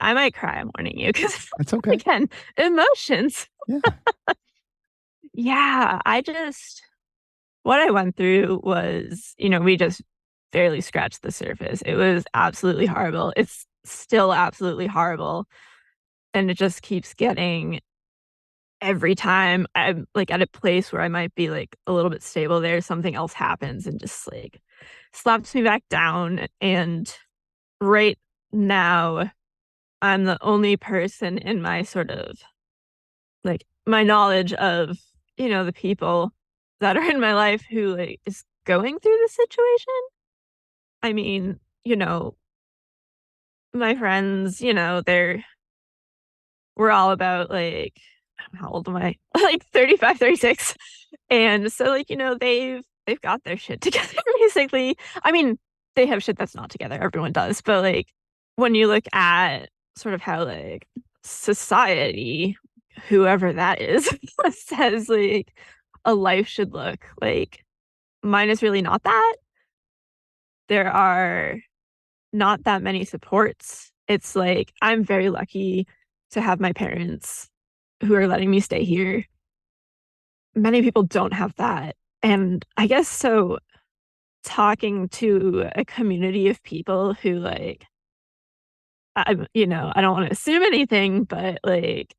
I might cry, I'm warning you, because It's okay. again, emotions. Yeah. Yeah, what I went through was, we just barely scratched the surface. It was absolutely horrible. It's still absolutely horrible. And it just keeps getting every time I'm like at a place where I might be like a little bit stable there, something else happens and just like slaps me back down. And right now, I'm the only person in my sort of like my knowledge of, the people that are in my life who like is going through the situation. I mean, my friends, we're all about like, how old am I? Like 35, 36. And so like, they've got their shit together basically. I mean, they have shit that's not together. Everyone does. But like when you look at sort of how like society, whoever that is, says like a life should look, like mine is really not that. There are not that many supports. It's like I'm very lucky to have my parents who are letting me stay here. Many people don't have that. And I guess so talking to a community of people who like I don't want to assume anything, but like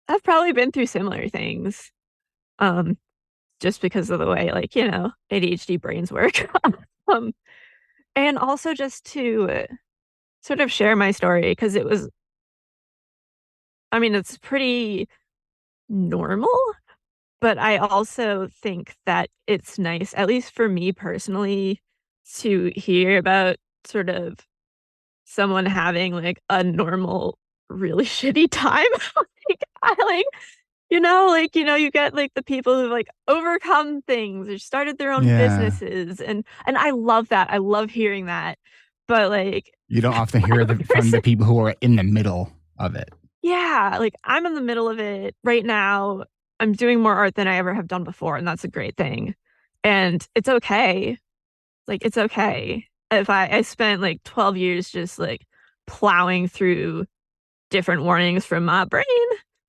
I've probably been through similar things. Um just because of the way like, ADHD brains work. um and also just to sort of share my story because it's pretty normal But I also think that it's nice, at least for me personally, to hear about sort of someone having like a normal, really shitty time. Like I like, you get like the people who like overcome things or started their own Yeah. businesses and I love that. I love hearing that. But like You don't often hear from the people who are in the middle of it. yeah, like I'm in the middle of it right now. I'm doing more art than I ever have done before, and that's a great thing. And it's okay. Like it's okay. If I spent like 12 years just like plowing through different warnings from my brain.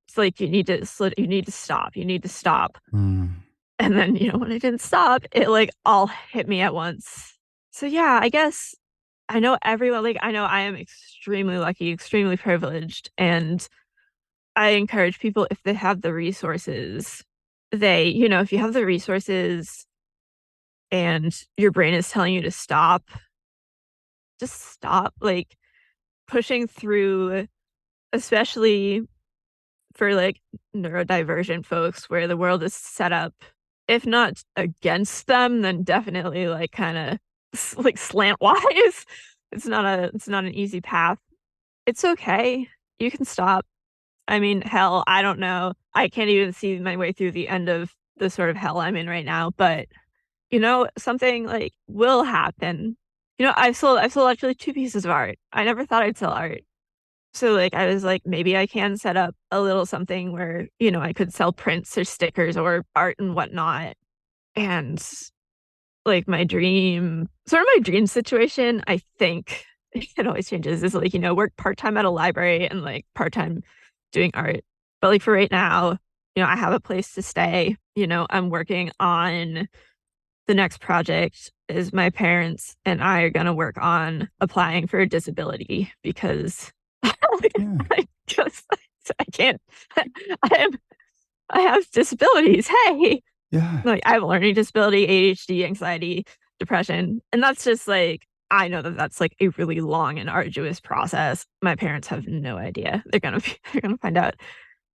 It's like you need to stop. You need to stop. Mm. And then, when I didn't stop, it like all hit me at once. So yeah, I guess I know everyone like I know I am extremely lucky, extremely privileged, and I encourage people if they have the resources, if you have the resources and your brain is telling you to stop, just stop. Like pushing through, especially for like neurodivergent folks where the world is set up, if not against them, then definitely like kind of like slantwise. It's not an easy path. It's okay. You can stop. I mean, hell, I don't know. I can't even see my way through the end of the sort of hell I'm in right now, but something like will happen. I've sold actually two pieces of art. I never thought I'd sell art. So like I was like, maybe I can set up a little something where, I could sell prints or stickers or art and whatnot. And like my dream situation, I think it always changes is like, work part-time at a library and like part-time doing art. But like for right now, I have a place to stay. I'm working on the next project is my parents and I are going to work on applying for a disability because Yeah. I just I can't I am I have disabilities. Hey. Yeah. Like I have a learning disability, ADHD, anxiety, depression. And that's just like I know that that's like a really long and arduous process. My parents have no idea. They're going to find out.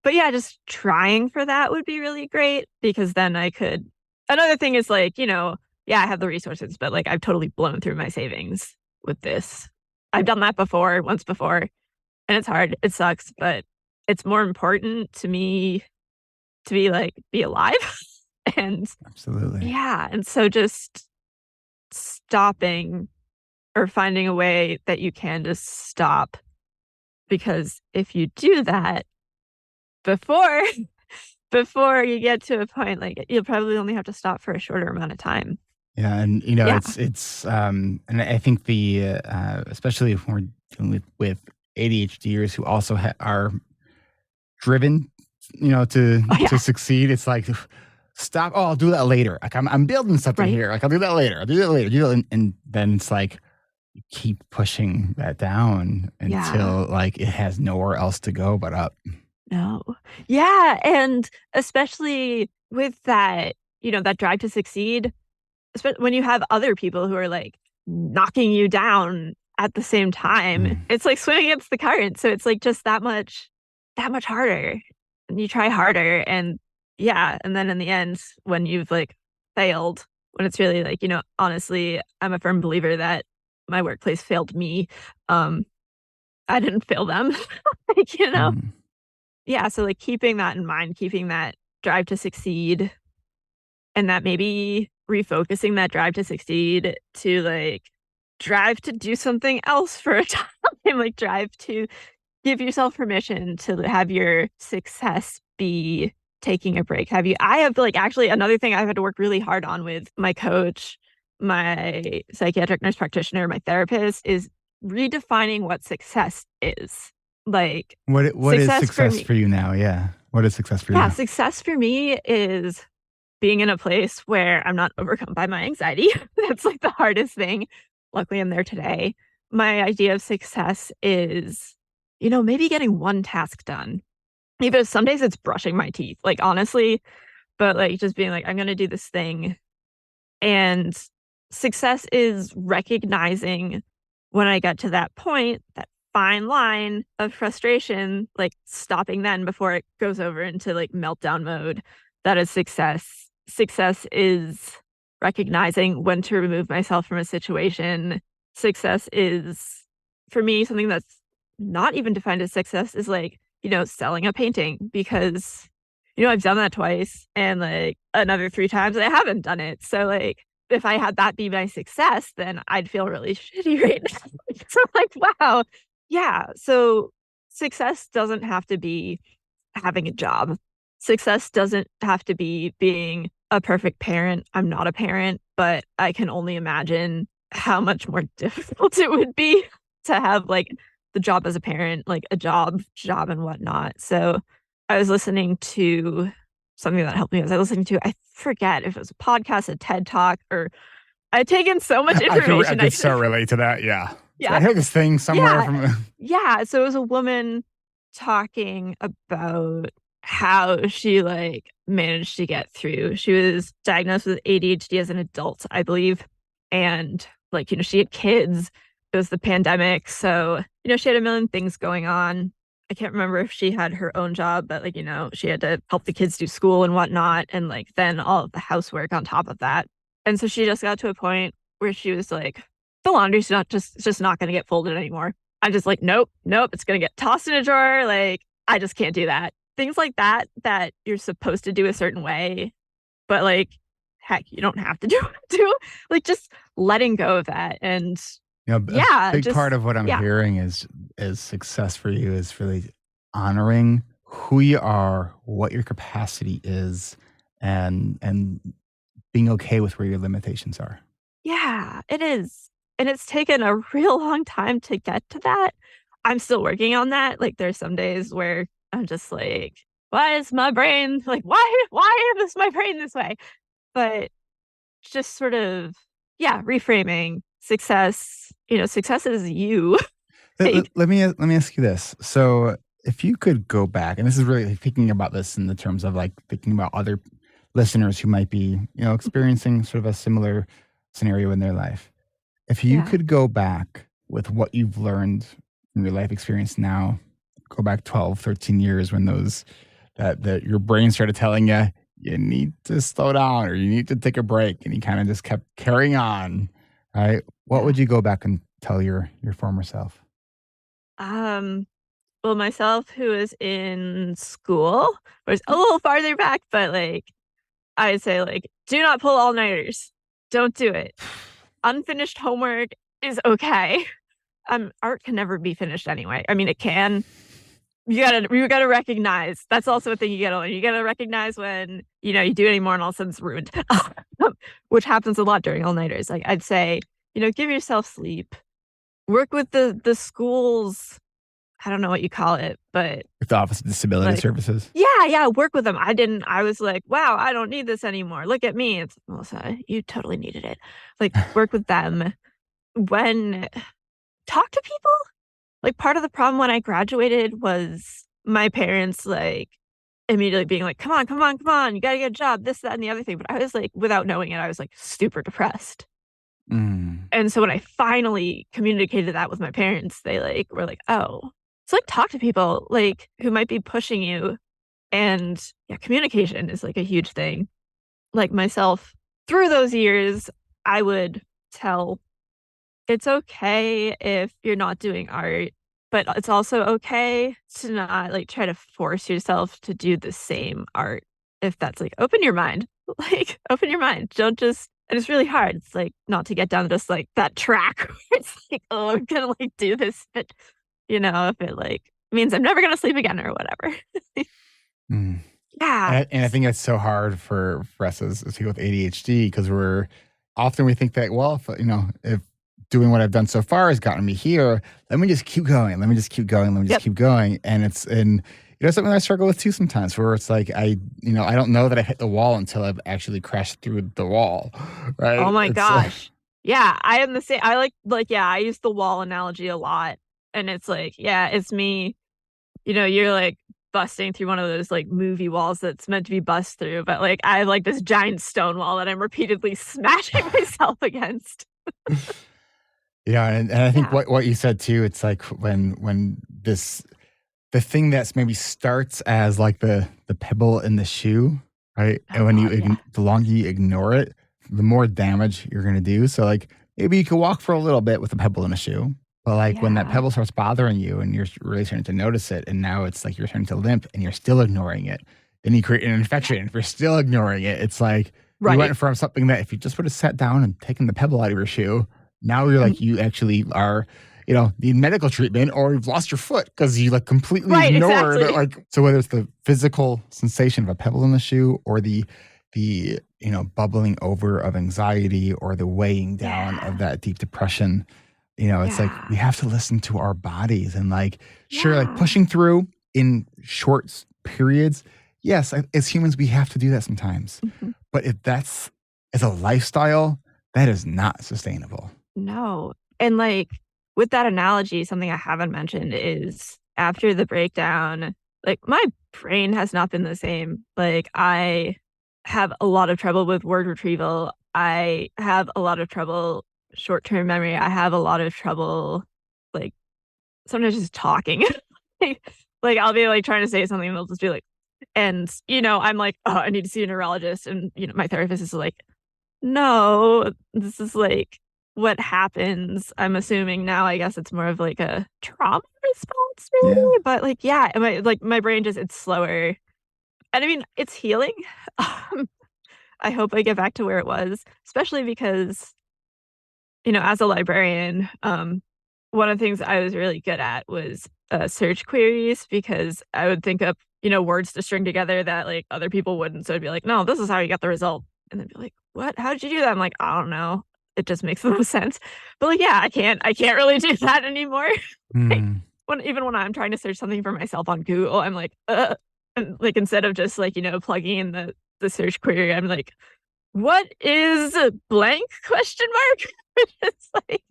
But yeah, just trying for that would be really great because then I could another thing is like, yeah, I have the resources, but like I've totally blown through my savings with this. I've done that before, once before, and it's hard. It sucks, but it's more important to me to be alive. And Absolutely. yeah, and so just stopping or finding a way that you can just stop because if you do that before before you get to a point, like, you'll probably only have to stop for a shorter amount of time. Yeah, and Yeah. and I think especially if we're dealing with ADHDers who also are driven, to Oh, yeah. succeed. It's like stop. Oh, I'll do that later. Like I'm building something Right. here. Like I'll do that later. I'll do that later. And then it's like you keep pushing that down Yeah. until like it has nowhere else to go but up. No. Yeah, and especially with that, that drive to succeed, when you have other people who are, like, knocking you down at the same time, Mm. it's like swimming against the current, so it's, like, just that much harder, and you try harder, and yeah, and then in the end, when you've, like, failed, when it's really, like, honestly, I'm a firm believer that my workplace failed me, um, I didn't fail them, like, Mm. Yeah, so, like, keeping that in mind, keeping that drive to succeed, and that maybe refocusing that drive to succeed to, like, drive to do something else for a time, like, drive to give yourself permission to have your success be taking a break. I have, like, actually another thing I've had to work really hard on with my coach, my psychiatric nurse practitioner, my therapist, is redefining what success is. Like, What is success for success me for you now? Yeah. What is success for you yeah, now? success for me is being in a place where I'm not overcome by my anxiety. That's, like, the hardest thing. Luckily, I'm there today. My idea of success is, maybe getting one task done. Even if some days it's brushing my teeth, like, honestly, but, like, just being like, "I'm gonna do this thing." And success is recognizing when I get to that point, that fine line of frustration, like, stopping then before it goes over into, like, meltdown mode that is success. Success is recognizing when to remove myself from a situation. Success is, for me, something that's not even defined as success is like, selling a painting because, I've done that twice and like another 3 times I haven't done it. So like if I had that be my success, then I'd feel really shitty right now. So I'm like, wow. Yeah. So success doesn't have to be having a job. Success doesn't have to be being a perfect parent. I'm not a parent, but I can only imagine how much more difficult it would be to have like the job as a parent, like a job and whatnot. So I was listening to something that helped me. I listening to, I forget if it was a podcast, a TED Talk, or I'd taken so much I information. could so relate to that. Yeah. So I Yeah. heard this thing somewhere Yeah. from. Yeah. So it was a woman talking about how she like managed to get through. She was diagnosed with ADHD as an adult, I believe. And like, she had kids. It was the pandemic. So, she had a million things going on. I can't remember if she had her own job, but like, she had to help the kids do school and whatnot. And like then all of the housework on top of that. And so she just got to a point where she was like, the laundry's not just not gonna get folded anymore. I'm just like, nope, it's gonna get tossed in a drawer. Like, I just can't do that. Things like that you're supposed to do a certain way, but like, heck, you don't have to do like just letting go of that. And A yeah, big part just of what I'm yeah. hearing is success for you is really honoring who you are, what your capacity is, and being okay with where your limitations are. Yeah, it is. And it's taken a real long time to get to that. I'm still working on that. Like there's some days where I'm just like, why is my brain like why is my brain this way? But just sort of yeah, reframing success, success is you. Like, Let me ask you this. So, if you could go back, and this is really thinking about this in the terms of like thinking about other listeners who might be, experiencing sort of a similar scenario in their life. If you yeah. could go back with what you've learned from your life experience now, go back 12, 13 years when that your brain started telling you you need to slow down or you need to take a break, and you kind of just kept carrying on, right? What Yeah. would you go back and tell your former self? Um well, myself who is in school was a little farther back, but like I'd say like do not pull all-nighters. Don't do it. Unfinished homework is okay. Art can never be finished anyway. I mean, it can. You gotta recognize. That's also a thing you gotta learn. You gotta recognize when you do anymore and all of a sudden it's ruined, which happens a lot during all nighters. Like I'd say, give yourself sleep. Work with the schools. I don't know what you call it, but With the Office of Disability like Services? yeah, work with them. I didn't. I was like, wow, I don't need this anymore. Look at me. It's Melissa. You totally needed it. Like work with them when talk to people. Like, part of the problem when I graduated was my parents, like, immediately being like, "Come on, come on, come on, you gotta get a job, this, that, and the other thing," but I was like, without knowing it, I was, like, super depressed. Mm. And so when I finally communicated that with my parents, they, like, were like, "Oh." So, like, talk to people, like, who might be pushing you, and, yeah, communication is, like, a huge thing. Like, myself, through those years, I would tell it's okay if you're not doing art, but it's also okay to not, like, try to force yourself to do the same art. If that's, like, open your mind. Like, open your mind. Don't just and it's really hard. It's, like, not to get down just, like, that track where it's like, "Oh, I'm gonna, like, do this," but, if it, like, means I'm never gonna sleep again or whatever. Mm. Yeah. And I think that's so hard for us as people with ADHD because we think that, well, if doing what I've done so far has gotten me here, let me just keep going. Let me just keep going. Let me just Yep. keep going. And something I struggle with too sometimes where it's like I don't know that I hit the wall until I've actually crashed through the wall. Right. Oh my It's gosh. Yeah, I am the same. I yeah, I use the wall analogy a lot, and it's like, yeah, it's me. You're, like, busting through one of those, like, movie walls that's meant to be bust through, but, like, I have, like, this giant stone wall that I'm repeatedly smashing myself against. and I think Yeah. what you said too, it's like when the thing that's maybe starts as like the pebble in the shoe, right? Oh And when God, yeah. the longer you ignore it, the more damage you're going to do. So, like, maybe you could walk for a little bit with a pebble in a shoe, but like when that Yeah. pebble starts bothering you and you're really starting to notice it, and now it's like you're starting to limp and you're still ignoring it, then you create an infection. If you're still ignoring it, it's like you Right. went from something that if you just would have sat down and taken the pebble out of your shoe, now you're Mhm. like, you actually are, need medical treatment, or you've lost your foot because you like completely Right, ignored exactly. like, so whether it's the physical sensation of a pebble in the shoe or the bubbling over of anxiety or the weighing down of Yeah. that deep depression, it's like we Yeah. have to listen to our bodies and like, sure, like Yeah. pushing through in short periods. Yes, as humans, we have to do that sometimes. Mhm. But if that's as a lifestyle, that is not sustainable. No. And, like, with that analogy, something I haven't mentioned is after the breakdown, like, my brain has not been the same. Like, I have a lot of trouble with word retrieval. I have a lot of trouble short-term memory. I have a lot of trouble, like, sometimes just talking. Like, I'll be, like, trying to say something, and they'll just be like and, I'm like, "Oh, I need to see a neurologist," and, my therapist is like, no, this is, like, what happens. I'm assuming now, I guess it's more of, like, a trauma response Yeah. maybe, but, like, yeah, my brain just it's slower. And I mean, it's healing. Um, I hope I get back to where it was, especially because, as a librarian, one of the things I was really good at was, search queries because I would think up, words to string together that, like, other people wouldn't. So I'd be like, "No, this is how you get the result." And they'd be like, "What? How did you do that?" I'm like, "I don't know. It just makes the most sense." But, like, yeah, I can't really do that anymore. Like, Hmm. even when I'm trying to search something for myself on Google, I'm like, and, like, instead of just, like, plugging in the search query, I'm like, "What is blank question mark?" It's like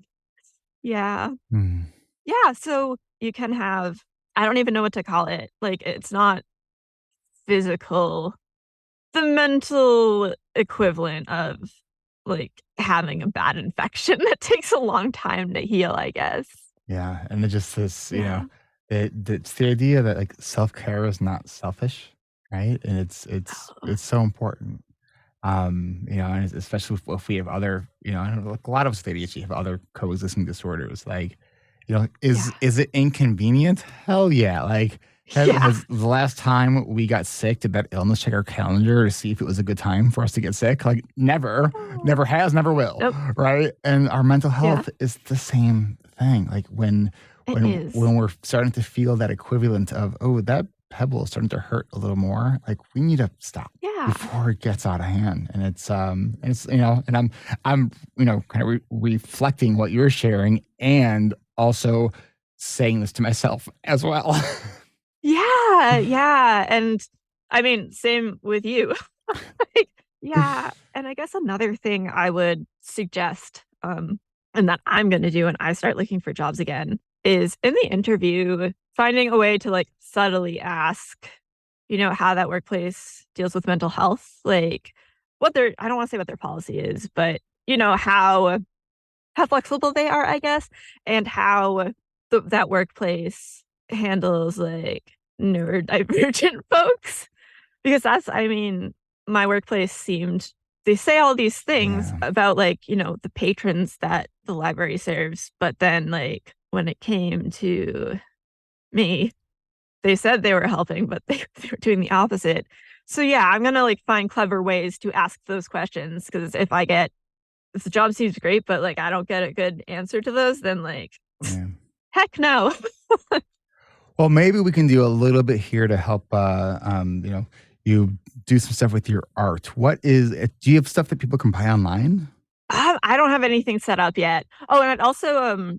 yeah. Hmm. Yeah, so you can have I don't even know what to call it. Like, it's not physical. The mental equivalent of, like, having a bad infection that takes a long time to heal, I guess. Yeah. And it just this, Yeah. it's the idea that like self care is not selfish, right? And it's so important. And especially if we have other, I don't know, like a lot of us with ADHD have other coexisting disorders. Like, Yeah. is it inconvenient? Hell yeah! Like, Yeah. has the last time we got sick, did that illness check our calendar to see if it was a good time for us to get sick? Like, never, Oh. never has, never will, Nope. right? And our mental Yeah. health is the same thing. Like It is. when we're starting to feel that equivalent of, oh, that pebble is starting to hurt a little more, like we need to stop Yeah. before it gets out of hand. And and I'm kind of reflecting what you're sharing and also saying this to myself as well. Yeah, yeah, and I mean, same with you. Like, yeah, and I guess another thing I would suggest, and that I'm gonna do when I start looking for jobs again, is in the interview, finding a way to, like, subtly ask, how that workplace deals with mental health, like, what their I don't wanna say what their policy is, but, how flexible they are, I guess, and how that workplace handles, like, neurodivergent folks. Because I mean, my workplace seemed they say all these things Yeah. about, like, the patrons that the library serves, but then, like, when it came to me, they said they were helping, but they were doing the opposite. So, yeah, I'm gonna, like, find clever ways to ask those questions because if the job seems great, but, like, I don't get a good answer to those, then, like, Yeah. heck no. Well, maybe we can do a little bit here to help. You do some stuff with your art. Do you have stuff that people can buy online? I don't have anything set up yet. Oh, and also,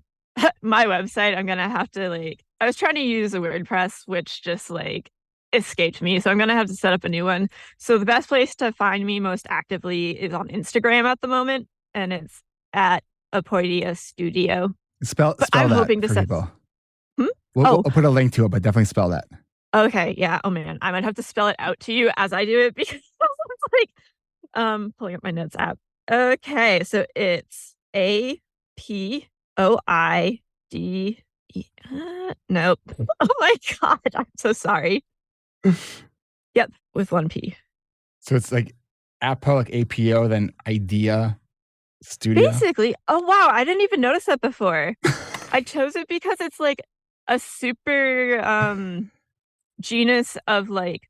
my website, I'm gonna have to, like I was trying to use a WordPress, which just, like, escaped me, so I'm gonna have to set up a new one. So the best place to find me most actively is on Instagram at the moment, and it's at Apoidia Studio. But Spell I'm that hoping to for set people. hmm? We'll Oh, put a link to it, but definitely spell that. okay, yeah. Oh, man, I might have to spell it out to you as I do it because it's like, pulling up my notes app. Okay, so it's nope. Oh my god, I'm so sorry. Yep, with 1 P. So it's like APO, like APO, then Idea Studio. Basically. Oh, wow. I didn't even notice that before. I chose it because it's like a super genus of like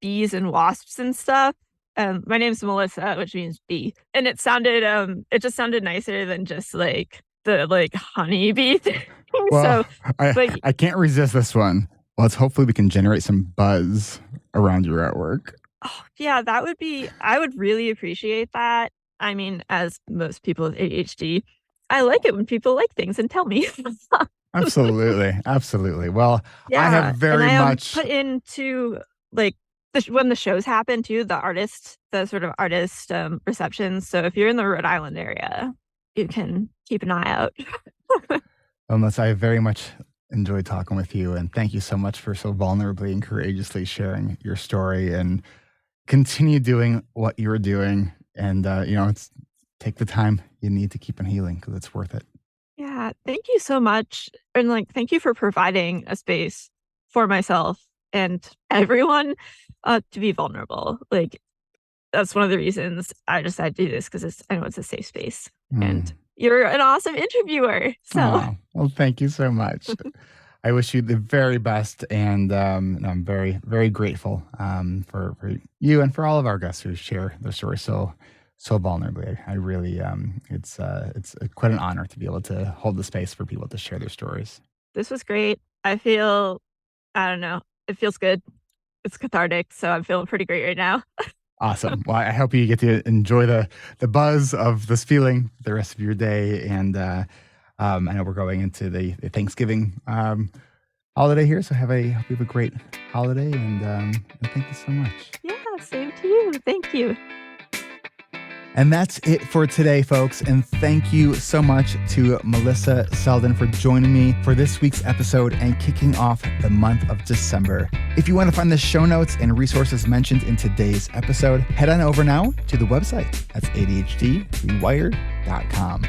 bees and wasps and stuff. My name's Melissa, which means bee. And it just sounded nicer than just like the like honeybee thing. Well, So, but I can't resist this one. Let's hopefully we can generate some buzz around your artwork. oh, yeah, I would really appreciate that. I mean, as most people with ADHD, I like it when people like things and tell me. Absolutely. Absolutely. Well, I have Yeah, and very I much. put into like when the shows happen too, the sort of artist receptions. So if you're in the Rhode Island area, you can keep an eye out. Unless I very much enjoyed talking with you, and thank you so much for so vulnerably and courageously sharing your story, and continue doing what you're doing. And it's take the time you need to keep on healing because it's worth it. Yeah, thank you so much, and like thank you for providing a space for myself and everyone to be vulnerable. Like that's one of the reasons I decided to do this because I know it's a safe space, and Mm. you're an awesome interviewer. So Oh, well, thank you so much. I wish you the very best, and I'm very, very grateful for you and for all of our guests who share their stories so vulnerably. I really, it's quite an honor to be able to hold the space for people to share their stories. this was great. I don't know, it feels good. It's cathartic, so I'm feeling pretty great right now. Awesome. Well, I hope you get to enjoy the buzz of this feeling the rest of your day, and I know we're going into the Thanksgiving holiday here, so hope you have a great holiday, and thank you so much. Yeah, same to you. Thank you. And that's it for today, folks. And thank you so much to Melissa Seldon for joining me for this week's episode and kicking off the month of December. If you want to find the show notes and resources mentioned in today's episode, head on over now to the website. That's ADHDrewired.com.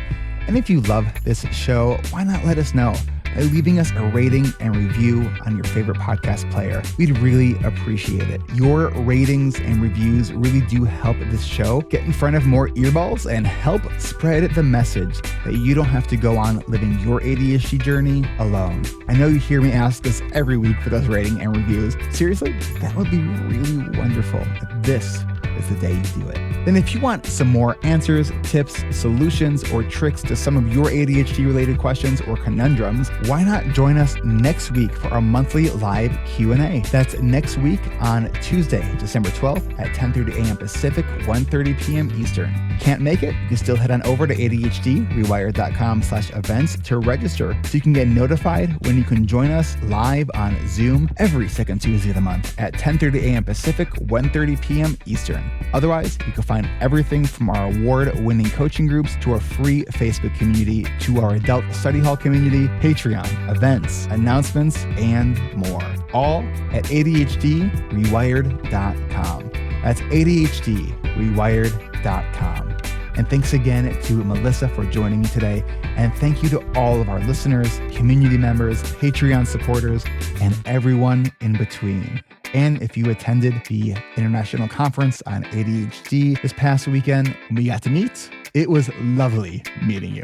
And if you love this show, why not let us know by leaving us a rating and review on your favorite podcast player? We'd really appreciate it. Your ratings and reviews really do help this show get in front of more earballs and help spread the message that you don't have to go on living your ADHD journey alone. I know you hear me ask this every week for those rating and reviews. Seriously, that would be really wonderful. But this is the day you do it. Then if you want some more answers, tips, solutions, or tricks to some of your ADHD-related questions or conundrums, why not join us next week for our monthly live Q&A? That's next week on Tuesday, December 12th at 10:30 a.m. Pacific, 1:30 p.m. Eastern. Can't make it? You can still head on over to ADHDrewired.com/events to register so you can get notified when you can join us live on Zoom every second Tuesday of the month at 10:30 a.m. Pacific, 1:30 p.m. Eastern. Otherwise, you can find everything from our award-winning coaching groups to our free Facebook community to our adult study hall community, Patreon, events, announcements, and more. All at ADHDrewired.com. That's ADHDrewired.com. And thanks again to Melissa for joining me today. And thank you to all of our listeners, community members, Patreon supporters, and everyone in between. And if you attended the International Conference on ADHD this past weekend, we got to meet. It was lovely meeting you.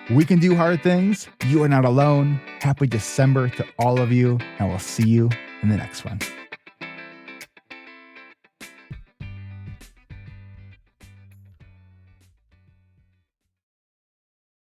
We can do hard things. You are not alone. Happy December to all of you, and we'll see you in the next one.